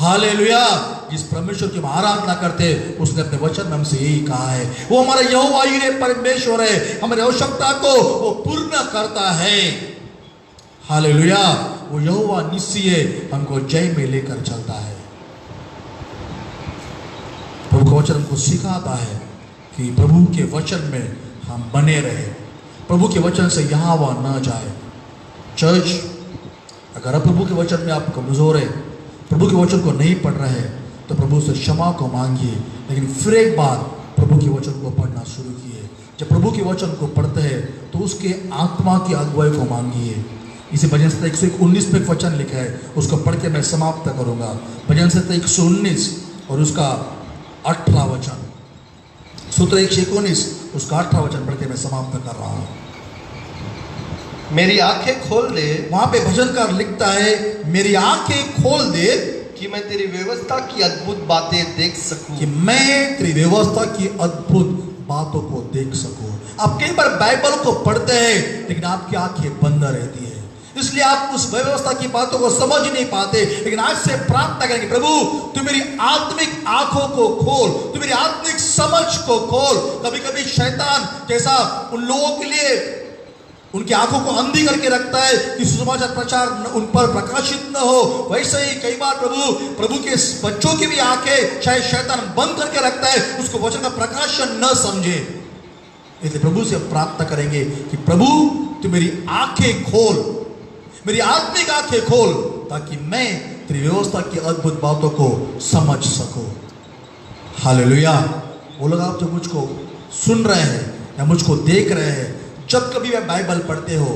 हालेलुया। जिस परमेश्वर की हम आराधना करते उसने अपने वचन में हमसे यही कहा है, वो हमारा यहोवा यीरे परमेश्वर है, हमारी आवश्यकता को वो पूर्ण करता है। हालेलुया। वो यहोवा निस्सी है, हमको जय में लेकर चलता है। प्रभु का वचन हमको सिखाता है कि प्रभु के वचन में हम बने रहे, प्रभु के वचन से यहाँ वह न जाए। चर्च, अगर प्रभु के वचन में आप कमजोर है, प्रभु के वचन को नहीं पढ़ रहे हैं तो प्रभु से क्षमा को मांगिए, लेकिन फिर एक बार प्रभु के वचन को पढ़ना शुरू किए। जब प्रभु के वचन को पढ़ते हैं तो उसके आत्मा की अगुवाई को मांगिए। इसी भजन संहिता 119 पे एक वचन लिखा है, उसको पढ़ के मैं समाप्त करूंगा। भजन संहिता 119 और उसका 18 वचन, सूत्र 119 उसका 18 वचन पढ़ के मैं समाप्त कर रहा हूँ। मेरी आंखें खोल दे। वहां पे भजनकार लिखता है मेरी आंखें खोल दे कि मैं तेरी व्यवस्था की अद्भुत बातें देख सकूं। कि मैं तेरी व्यवस्था की अद्भुत बातों को देख सकूं। आप कई बार बाइबल को पढ़ते हैं लेकिन आपकी आंखें बंद रहती है, इसलिए आप उस व्यवस्था की बातों को समझ नहीं पाते। लेकिन आज से प्रार्थना करेंगे प्रभु तू मेरी आत्मिक आंखों को खोल, तू मेरी आत्मिक समझ को खोल। कभी कभी शैतान जैसा उन लोगों के लिए उनकी आंखों को अंधी करके रखता है कि सुसमाचार प्रचार उन पर प्रकाशित न हो, वैसे ही कई बार प्रभु के बच्चों की भी आंखें शायद शैतान बंद करके रखता है, उसको वचन का प्रकाशन न समझे। इसलिए प्रभु से प्रार्थना करेंगे कि प्रभु तू मेरी आंखें खोल, मेरी आत्मिक आंखें खोल, ताकि मैं तेरी व्यवस्था की अद्भुत बातों को समझ सकूं। हालेलुया। वो लोग आप जो मुझको सुन रहे हैं या मुझको देख रहे हैं, जब कभी वह बाइबल पढ़ते हो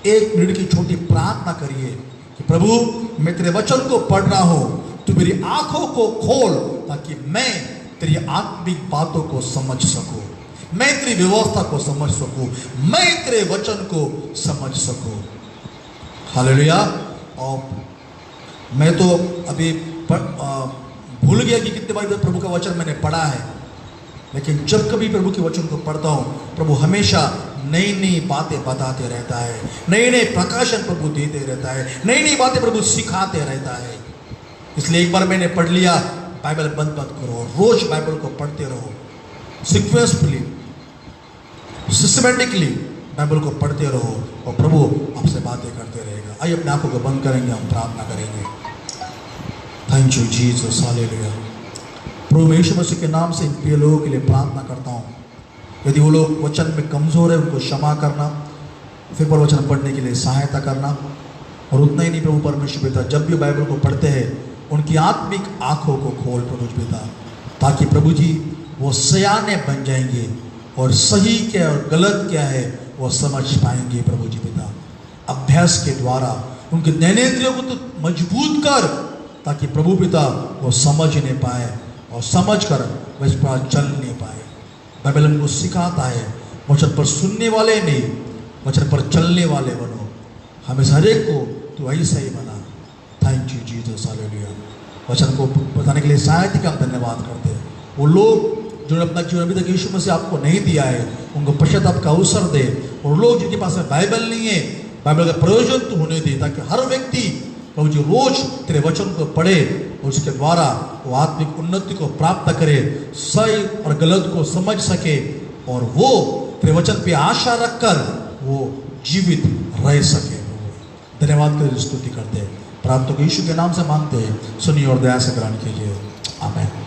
1 मिनट की छोटी प्रार्थना करिए कि प्रभु मैं तेरे वचन को पढ़ रहा हूं, तू मेरी आंखों को खोल ताकि मैं तेरी आत्मिक बातों को समझ सकूं, मैं तेरी व्यवस्था को समझ सकूं, मैं तेरे वचन को समझ सकूं। हालेलुया। और मैं तो अभी भूल गया कि कितने बार प्रभु का वचन मैंने पढ़ा है, लेकिन जब कभी प्रभु के वचन को पढ़ता हूँ, प्रभु हमेशा नई नई बातें बताते रहता है, नए नए प्रकाशन प्रभु देते रहता है, नई नई बातें प्रभु सिखाते रहता है। इसलिए एक बार मैंने पढ़ लिया, बाइबल बंद मत करो, रोज बाइबल को पढ़ते रहो, सिक्वेंसफुली, सिस्टमेटिकली बाइबल को पढ़ते रहो और प्रभु आपसे बातें करते रहेगा। आइए अपने आंखों को बंद करेंगे, हम प्रार्थना करेंगे। Thank you Jesus, hallelujah. प्रभु यीशु मसीह के नाम से इन प्रिय लोगों के लिए प्रार्थना करता हूँ, यदि वो लोग वचन में कमज़ोर है उनको क्षमा करना, फिर पर वचन पढ़ने के लिए सहायता करना। और उतना ही नहीं प्रभु परमेश्वर पिता, जब भी बाइबल को पढ़ते हैं उनकी आत्मिक आंखों को खोल प्रभु पिता, ताकि प्रभु जी वो सयाने बन जाएंगे और सही क्या और गलत क्या है वो समझ पाएंगे प्रभु जी पिता। अभ्यास के द्वारा उनके ज्ञानेंद्रियों को तो मजबूत कर, ताकि प्रभु पिता वो समझ नहीं पाए और समझ कर वह इस पर चल नहीं पाए। बाइबल हमको सिखाता है, वचन पर सुनने वाले नहीं, वचन पर चलने वाले बनो। हमें हर एक को तो ऐसा ही बना। Thank you Jesus, hallelujah. वचन को बताने के लिए सहायता का हम धन्यवाद करते हैं। वो लोग जो अपना जीवन अभी तक यीशु मसीह आपको नहीं दिया है, उनको पश्चाताप का अवसर दे। और लोग जिनके पास में बाइबल नहीं है, बाइबल का प्रयोजन तो होने दे, ताकि हर व्यक्ति प्रभु जी रोज तेरे वचन को पढ़े और उसके द्वारा वो आत्मिक उन्नति को प्राप्त करे, सही और गलत को समझ सके और वो तेरे वचन पे आशा रखकर वो जीवित रह सके। धन्यवाद के स्तुति करते हैं, प्रार्थना को यीशु के नाम से मांगते हैं, सुनिए और दया से ग्रहण कीजिए, आमीन।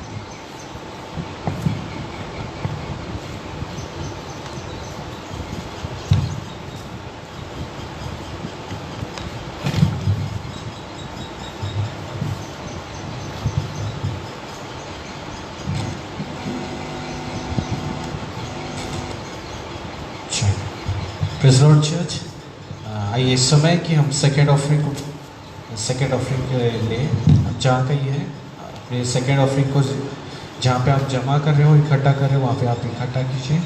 Praise Lord church. आइए इस समय कि हम सेकेंड ऑफरिंग के लिए जहाँ का ये है, अपने सेकेंड ऑफरिंग को जहाँ पे आप जमा कर रहे हो, इकट्ठा कर रहे हो, वहाँ पे आप इकट्ठा कीजिए।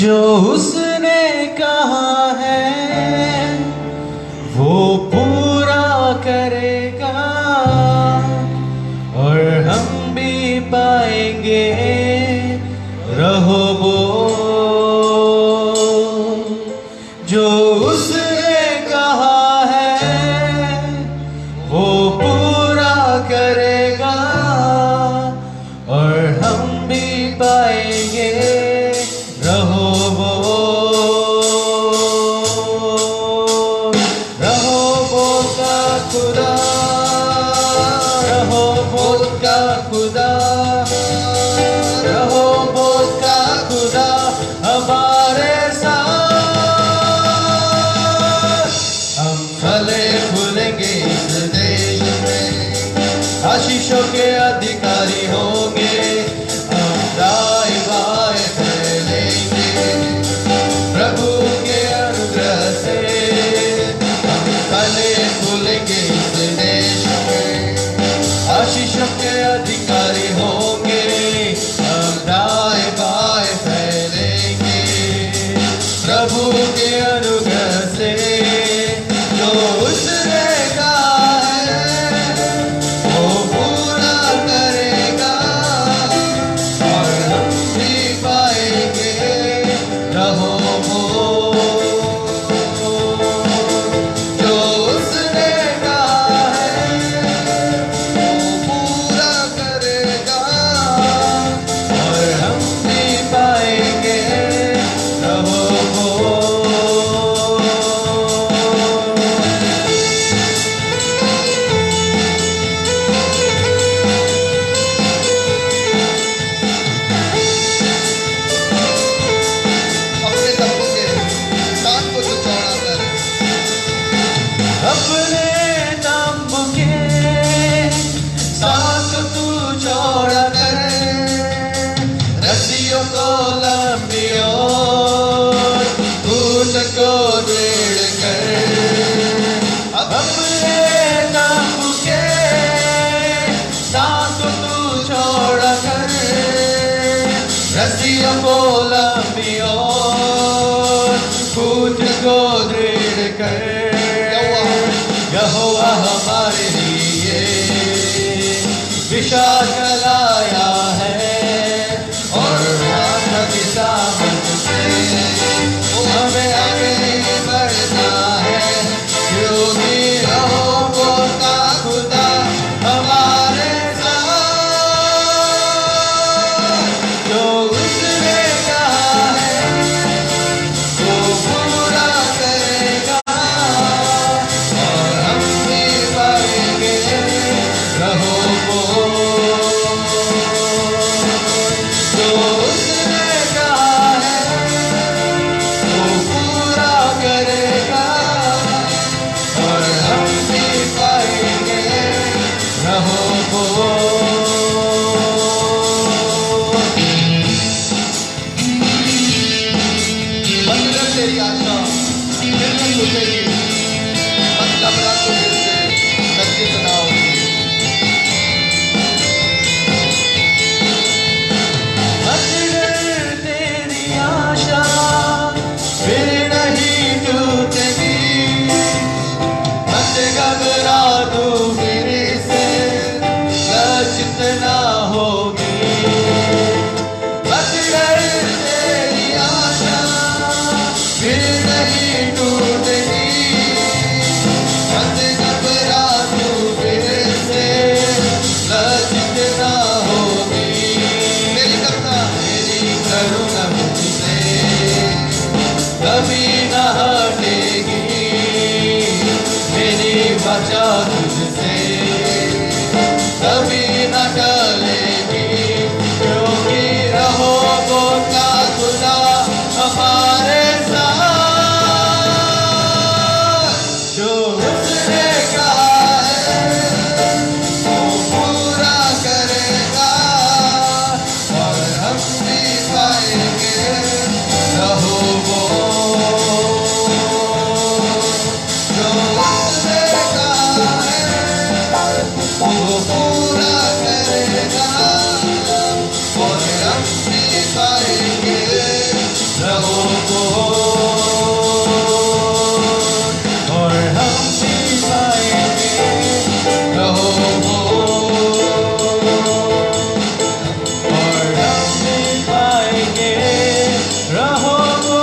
जो उसने कहा है वो पूरा करेगा और हम भी पाएंगे रहो वो। जो उसने कहा है वो पूरा करेगा और हम भी पाएंगे रहो वो का खुदा, रहो वो का खुदा, रहो वो का खुदा हमारे साथ। हम फले फूलेंगे इस देश में, आशीषों के अधिकारी होंगे, हम दाएं बाएं फैलेंगे प्रभु के अनुग्रह से। हम फले फूलेंगे इस देश में, आशीषों के अधिकारी होंगे, हम दाएं बाएं फैलेंगे प्रभु के अनुग्रह से। जो उसने कहा है वो पूरा करेगा और हम भी पाएंगे रहो वो। जो उसने कहा है वो पूरा करेगा और हम भी पाएंगे रहो वो। अपने तंबू के कान को तो चौड़ा कर, अपने तंबू के साथ तू चौड़ा कर, रस्सियों को लंबी और ऊन को दृढ़ कर। अपने तंबू के साथ तू चौड़ा कर, को लंबी और पूछ को दृढ़ कर। यहोवा हमारे लिए विशाल लाया है और आत्मा की सामर्थ से हमें आगे बढ़ना है, क्योंकि यहोवा का खुदा हमारे साथ। जो उसने कहा है वो पूरा करेगा और हम भी पाएंगे रहो को। जो उसने कहा है वो पूरा करेगा और हम भी पाएंगे रहो को। मंदिर तेरी आशा फिर नहीं टूटेगी, मत घबरा तू फिर से लज्जित ना होगी। मंदिर तेरी आशा फिर नहीं टूटेगी, मत घबरा तू फिर से लज्जित ना होगी। मंदिर तेरी आशा फिर नहीं टूटेगी, मत घबरा तू फिर से लज्जित ना होगी। मेरी करुणा मुझसे कभी न हटेगी, मेरी वाचा तुझसे कभी न टलेगी, क्योंकि रहो वो का खुदा हमारे साथ। जो उसने कहा है वो पूरा करेगा और हम भी पाएंगे रहो वो। जो उसने कहा है वो पूरा करेगा और हम भी पाएंगे रहो वो। और हम भी पाएंगे रहो वो। और हम भी पाएंगे रहो वो।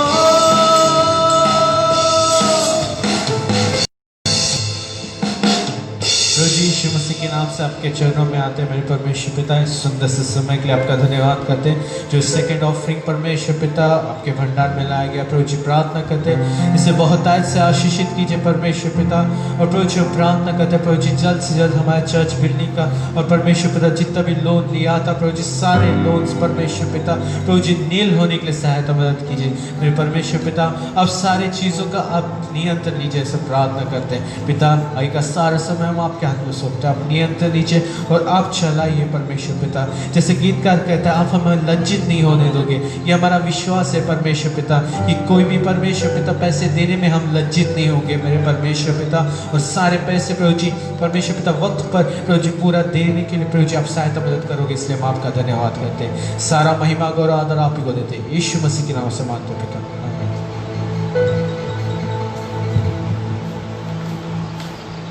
प्रभु जी यीशु मसीह के नाम से आपके चरणों में आते हैं मेरे परमेश्वर पिता। इस सुंदर से समय के लिए आपका धन्यवाद करते हैं जो सेकंड ऑफरिंग परमेश्वर पिता आपके भंडार में लाया गया। प्रभु जी प्रार्थना करते हैं इसे बहुतायत से आशीषित कीजिए परमेश्वर पिता। और प्रभु जी प्रार्थना करते हैं प्रभु जी जल्द से जल्द हमारे चर्च बिल्डिंग का और परमेश्वर पिता जितना भी लोन लिया था प्रभु जी सारे लोन्स परमेश्वर पिता प्रभु जी नील होने के लिए सहायता मदद कीजिए मेरे परमेश्वर पिता। अब सारी चीज़ों का आप नियंत्रण लीजिए ऐसा प्रार्थना करते हैं पिता। आगे का सारा समय हम आपके हाथ में सौंपते हैं, आप नियंत्रण लीजिए और आप चलाइए परमेश्वर पिता। जैसे गीतकार कहता है आप हमें लज्जित नहीं होने दोगे, ये हमारा विश्वास है परमेश्वर पिता कि कोई भी परमेश्वर पिता पैसे देने में हम लज्जित नहीं होंगे मेरे परमेश्वर पिता। और सारे पैसे प्रभु जी परमेश्वर पिता वक्त पर प्रभु जी पूरा देने के लिए प्रभु जी आप सहायता मदद करोगे, इसलिए हम आपका धन्यवाद करते हैं। सारा महिमा गौरव आदर आप ही को देते हैं यीशु मसीह के नाम से मांगते हैं पिता।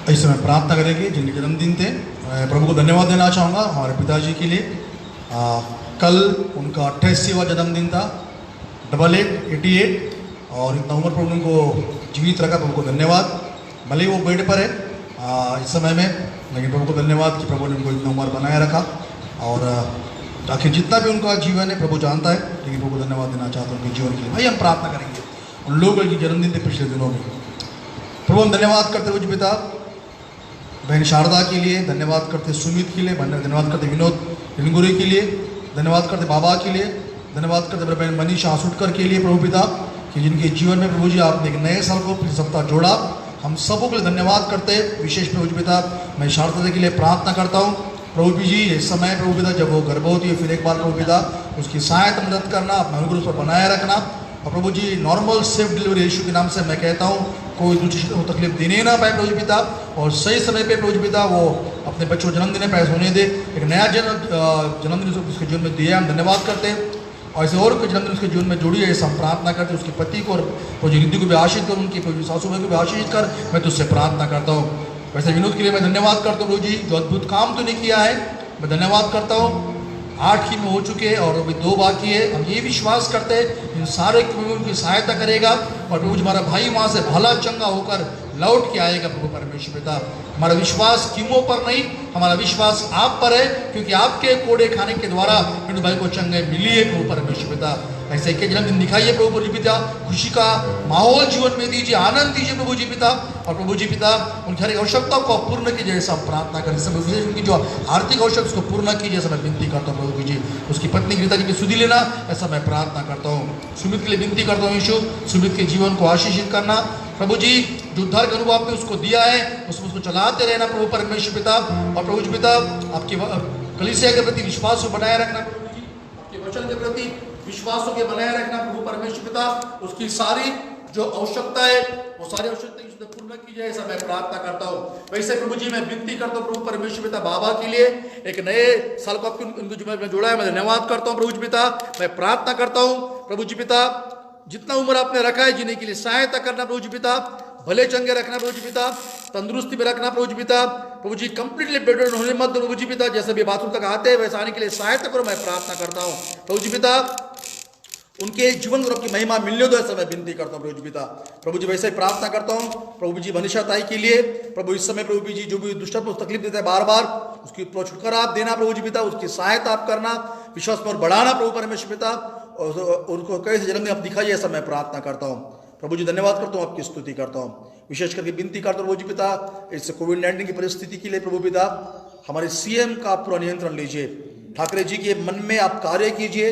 इस समय प्रार्थना करेंगे जिनके जन्मदिन थे। मैं प्रभु को धन्यवाद देना चाहूँगा हमारे पिताजी के लिए। कल उनका 88वां जन्मदिन था, 88 और इतना उम्र पर उनको जीवित रखा, प्रभु को धन्यवाद। भले ही वो बेड पर है इस समय में, लेकिन प्रभु को धन्यवाद कि प्रभु ने उनको इतना उम्र बनाए रखा। और आखिर जितना भी उनका जीवन है प्रभु जानता है, लेकिन प्रभु को धन्यवाद देना चाहता हूँ उनके जीवन के लिए। भाई हम प्रार्थना करेंगे उन लोगों की जन्मदिन थे पिछले दिनों में। प्रभु हम धन्यवाद करते हुए पिता बहन शारदा के लिए, धन्यवाद करते सुमित के लिए, धन्यवाद करते विनोद हिलगुरी के लिए, धन्यवाद करते बाबा के लिए, धन्यवाद करते बहन मनीषा आसुटकर के लिए प्रभु पिता कि जिनके जीवन में प्रभु जी आपने एक नए साल को पिछले सप्ताह जोड़ा। हम सबों के लिए धन्यवाद करते हैं। विशेष प्रभु पिता मैं शारदा के लिए प्रार्थना करता हूँ प्रभु जी इस समय प्रभु पिता जब वो गर्भवती है फिर एक बार प्रभु पिता उसकी सहायता मदद करना, अपना अनुग्रह उस पर बनाए रखना। और प्रभु जी नॉर्मल सेफ डिलीवरी यीशु के नाम से मैं कहता हूँ कोई दूसरी को तकलीफ देने ना पाए प्रभु पिता, और सही समय पे प्रभु पिता वो अपने बच्चों को जन्मदिन पैस होने दे, एक नया जन्मदिन उसके जीवन में दिया। हम धन्यवाद करते हैं और ऐसे और कुछ जन्मदिन उसके जीवन में जुड़ी है, ऐसा हम प्रार्थना करते हैं। उसके पति को और प्रभु रिद्धि को भी आशीष कर, उनकी प्रभु सासू भाई को भी आशीष कर, मैं तुझसे प्रार्थना करता हूँ। वैसे विनोद के लिए मैं धन्यवाद करता हूँ प्रभु जी, जो अद्भुत काम तूने किया है, मैं धन्यवाद करता हूँ। 8 ही में हो चुके हैं और अभी 2 बाकी है। हम ये विश्वास करते हैं इन सारे प्रभु उनकी सहायता करेगा और प्रभु जी हमारा भाई वहाँ से भला चंगा होकर लौट के आएगा। प्रभु परमेश्वर पिता, हमारा विश्वास कीमों पर नहीं, हमारा विश्वास आप पर है, क्योंकि आपके कोड़े खाने के द्वारा विनोद भाई को चंगाई मिली है। प्रभु परमेश्वर पिता, ऐसे के जन्मदिन दिखाइए प्रभु जी पिता, खुशी का माहौल जीवन में दीजिए, आनंद दीजिए प्रभु जी पिता। और प्रभु जी पिता उनकी हर एक आवश्यकताओं को पूर्ण कीजिए, ऐसा हम प्रार्थना करें। सब उनकी जो आर्थिक आवश्यकता उसको पूर्ण कीजिए, ऐसा मैं विनती करता हूँ प्रभु जी। उसकी पत्नी गीता जी की सुधि लेना, ऐसा मैं प्रार्थना करता हूँ। सुमित के लिए विनती करता हूँ यीशु, सुमित के जीवन को आशीषित करना प्रभु जी। जो उद्धार का अनुभव आपने उसको दिया है, उसमें उसको चलाते रहना प्रभु परमेश्वर पिता। और प्रभु जी पिता, आपके कलीसिया के प्रति विश्वास को बनाए रखना प्रभु जी, आपके वचन के प्रति विश्वासों के बनाए रखना प्रभु परमेश्वर पिता। उसकी सारी जो आवश्यकता है वो सारी आवश्यकता उसने पूर्ण की जाए, ऐसा मैं प्रार्थना करता हूँ। वैसे प्रभु जी मैं विनती करता हूँ प्रभु परमेश्वर पिता, बाबा के लिए एक नए साल को आपके उनको जो मैं जोड़ा है, मैं धन्यवाद करता हूँ प्रभु जी पिता। मैं प्रार्थना करता हूँ प्रभु जी पिता, जितना उम्र आपने रखा है जीने के लिए सहायता करना प्रभु जी पिता, भले चंगे रखना प्रभु जी पिता, तंदुरुस्ती में रखना प्रभु जी पिता। प्रभु जी कंप्लीटली बेड होने मत प्रभु जी पिता, जैसे भी बाथरूम तक आते हैं वैसे आने के लिए सहायता करो, मैं प्रार्थना करता हूँ प्रभु जी पिता। उनके जीवन को आपकी महिमा मिलने दो, ऐसा मैं विनती करता हूँ प्रभु जी पिता। प्रभु जी वैसे ही प्रार्थना करता हूँ प्रभु जी मनीषा ताई के लिए। प्रभु इस समय प्रभु जी जो भी दुष्ट को तकलीफ देता है बार बार, उसकी छुटकारा आप देना प्रभु जी पिता, उसकी सहायता आप करना, विश्वास में और बढ़ाना प्रभु परमेश्वर पिता। और उनको कैसे जन्मदिन आप दिखाइए, ऐसा मैं प्रार्थना करता हूँ प्रभु जी। धन्यवाद करता हूँ, आपकी स्तुति करता हूँ, विशेष करके विनती करता हूँ प्रभु जी पिता, इस कोविड-19 की परिस्थिति के लिए प्रभु पिता, हमारे सीएम का आप पूरा नियंत्रण लीजिए। ठाकरे जी के मन में आप कार्य कीजिए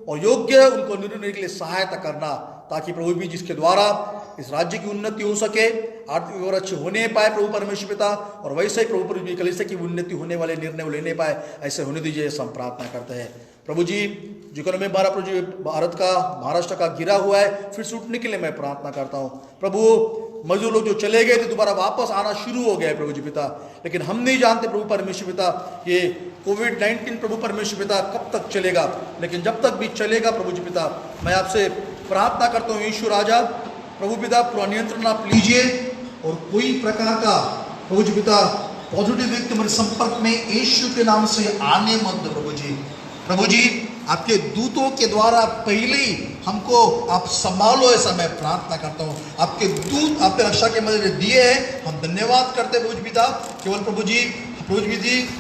और योग्य उनको निर्णय के लिए सहायता करना, ताकि प्रभु भी जिसके द्वारा इस राज्य की उन्नति हो सके, आर्थिक व्यवहार अच्छे होने पाए प्रभु परमेश्वर पिता, और वैसे ही प्रभु जी कलीसिया की उन्नति होने वाले निर्णय लेने पाए, ऐसे होने दीजिए, ऐसा हम प्रार्थना करते हैं प्रभु जी। जो इकोनॉमी प्रभु जी भारत का, महाराष्ट्र का गिरा हुआ है, फिर से उठने के लिए मैं प्रार्थना करता हूँ प्रभु। मजदूर लोग जो चले गए थे दोबारा वापस आना शुरू हो गया है प्रभु जी पिता, लेकिन हम नहीं जानते प्रभु परमेश्वर पिता ये कोविड-19 प्रभु परमेश्वर पिता कब तक चलेगा, लेकिन जब तक भी चलेगा प्रभु जी पिता, मैं आपसे प्रार्थना करता हूँ यीशु राजा प्रभु पिता, पूरा नियंत्रण आप लीजिए। और कोई प्रकार का प्रभु जी पिता पॉजिटिव व्यक्ति हमारे संपर्क में यीशु के नाम से आने मत दो प्रभु जी। प्रभु जी आपके दूतों के द्वारा पहले ही हमको आप संभालो, ऐसा मैं प्रार्थना करता हूँ। आपके दूत आपके रक्षा के मदद दिए हैं, हम धन्यवाद करते हैं प्रभु जी पिता। केवल प्रभु जी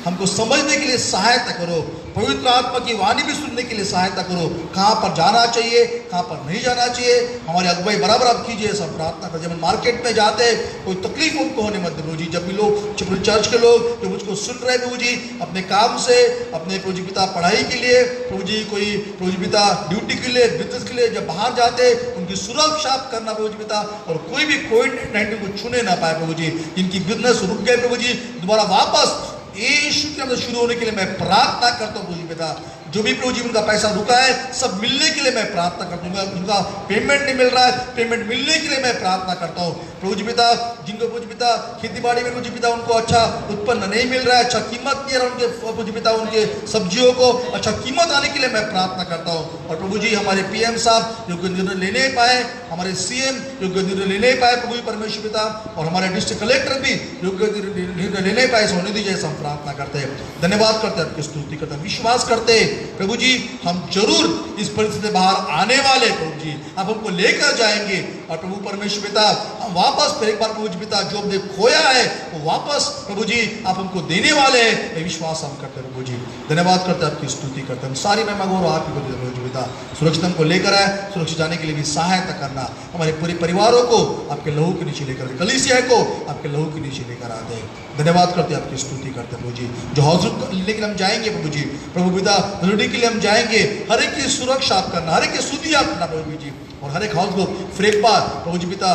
हमको समझने के लिए सहायता करो, पवित्र आत्मा की वाणी भी सुनने के लिए सहायता करो, कहाँ पर जाना चाहिए कहाँ पर नहीं जाना चाहिए, हमारे अगुवाई बराबर आप कीजिए, ऐसा प्रार्थना कर। जब हम मार्केट में जाते हैं कोई तकलीफ उनको होने मत प्रभु जी। जब भी लोग चर्च के लोग जो मुझको सुन रहे प्रभु जी, अपने काम से, अपने प्रभु जी पिता पढ़ाई के लिए प्रभु जी, कोई प्रभु जी पिता ड्यूटी के लिए, बिजनेस के लिए जब बाहर जाते उनकी सुरक्षा करना प्रभु जी पिता, और कोई भी कोविड-19 को छूने ना पाए प्रभु जी। इनकी बिजनेस रुक गए प्रभु जी, दोबारा वापस यीशु के नाम से शुरू होने के लिए मैं प्रार्थना करता हूँ प्रभु जी पिता। जो भी प्रभु जी उनका पैसा रुका है सब मिलने के लिए मैं प्रार्थना करता हूँ। उनका पेमेंट नहीं मिल रहा है, पेमेंट मिलने के लिए मैं प्रार्थना करता हूँ प्रभु जी पिता। जिनको प्रभु जी पिता खेती बाड़ी में प्रभु जी पिता उनको अच्छा उत्पन्न नहीं मिल रहा है, अच्छा कीमत नहीं रहा उनके प्रभु जी पिता, उनके सब्जियों को अच्छा कीमत आने के लिए मैं प्रार्थना करता हूँ। और प्रभु जी हमारे PM साहब योग्य निर्णय ले नहीं पाए, हमारे CM योग्य निर्णय ले नहीं पाए प्रभु जी परमेश्वर पिता, और हमारे डिस्ट्रिक्ट कलेक्टर भी योग्य निर्णय ले नहीं पाए, होने दीजिए, हम प्रार्थना करते हैं, धन्यवाद करते हैं, आपकी स्तुति करते हैं, विश्वास करते हैं प्रभु जी हम जरूर इस परिस्थिति से बाहर आने वाले प्रभु जी, आप हमको लेकर जाएंगे। और प्रभु परमेश्वर पिता हम वापस फिर एक बार प्रभु जी पिता जो हमने खोया है वो वापस प्रभु जी आप हमको देने वाले हैं, ये विश्वास हम करते हैं प्रभु जी। धन्यवाद करते हैं, आपकी स्तुति करते हैं, सारी महिमा गौरव आप ही को देते प्रभु जी पिता। सुरक्षित हमको लेकर आए, सुरक्षित जाने के लिए भी सहायता करना, हमारे पूरे परिवारों को आपके लहू के नीचे लेकर, कलीसिया को आपके लहू के नीचे लेकर आते हैं। धन्यवाद करते हैं, आपकी स्तुति करते हैं प्रभु जी। जो हौसला लेने के लिए हम जाएंगे प्रभु जी, प्रभु पिता जरूरी के लिए हम जाएंगे, हर एक की सुरक्षा आप करना, हर एक की स्तुति आप करना प्रभु जी, और हर एक हाउस को फिर एक बार प्रभु जी पिता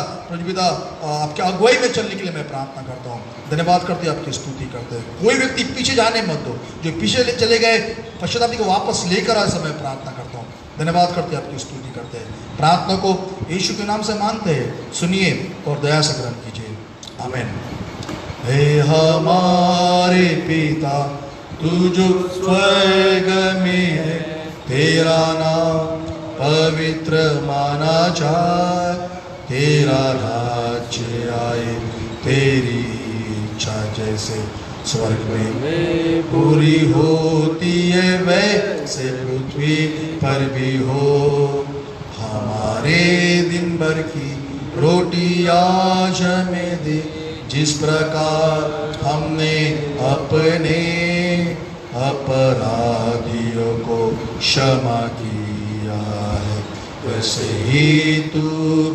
आपके अगुवाई में चलने के लिए मैं प्रार्थना करता हूँ। धन्यवाद करते हैं, आपकी स्तुति करते हैं। कोई व्यक्ति पीछे जाने मत दो, जो पीछे चले गए पश्चाताप को वापस लेकर आए, समय प्रार्थना करता हूँ। धन्यवाद करते हैं, आपकी स्तुति करते हैं। प्रार्थना को यीशु के नाम से मांगते हैं, सुनिए और दया से ग्रहण कीजिए, आमीन। हे हमारे पिता तू जो स्वर्ग में है, तेरा नाम पवित्र माना जाए, तेरा राज्य आए, तेरी इच्छा जैसे स्वर्ग में पूरी होती है वैसे पृथ्वी पर भी हो। हमारे दिन भर की रोटी आज हमें दे, जिस प्रकार हमने अपने अपराधियों को क्षमा किया है, वैसे ही तू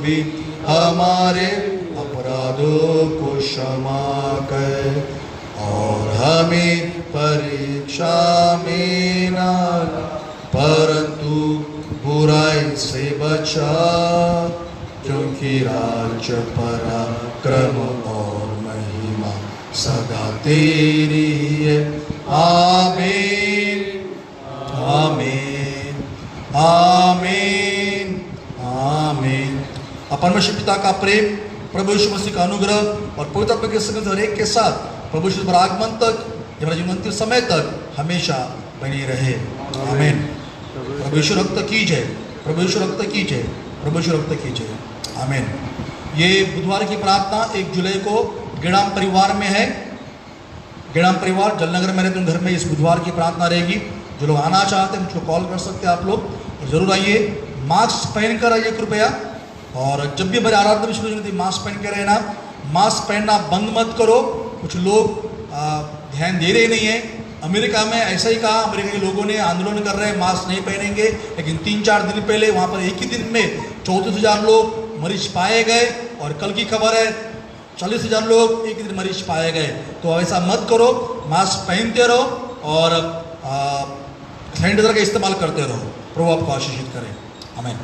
भी हमारे अपराधों को क्षमा कर, और हमें परीक्षा में न ला, परंतु बुराई से बचा, क्योंकि राज्य पराक्रम और महिमा सदा तेरी है। आमीन आमीन आमीन आमीन। अब परमेश्वर पिता का प्रेम, प्रभु यीशु मसीह का अनुग्रह और पवित्र आत्मा के संग हर एक के साथ प्रभु यीशु पर आगमन तक या जीवन अंतिम समय तक हमेशा बनी रहे। आमीन। प्रभु यीशु रक्त की जय, प्रभु यीशु रक्त की जय, प्रभु यीशु रक्त की जय। आमीन। ये बुधवार की प्रार्थना 1 जुलाई को गिड़ाम परिवार में है। गिड़ाम परिवार जलनगर में रहते घर में इस बुधवार की प्रार्थना रहेगी। जो लोग आना चाहते हैं मुझको कॉल कर सकते हैं आप लोग, और ज़रूर आइए। मास्क पहन कर आइए कृपया, और जब भी मेरे आराधना में शुरू होती है मास्क पहन के रहना। मास्क पहनना बंद मत करो। कुछ लोग ध्यान दे रहे नहीं हैं। अमेरिका में ऐसा ही कहा, अमेरिका के लोगों ने आंदोलन कर रहे हैं, मास्क नहीं पहनेंगे, लेकिन 3-4 दिन पहले वहाँ पर एक ही दिन में 34,000 लोग मरीज पाए गए, और कल की खबर है 40,000 लोग एक दिन मरीज पाए गए। तो ऐसा मत करो, मास्क पहनते रहो और सैनिटाइजर का इस्तेमाल करते रहो। प्रभु आपको आशीषित करें। आमीन।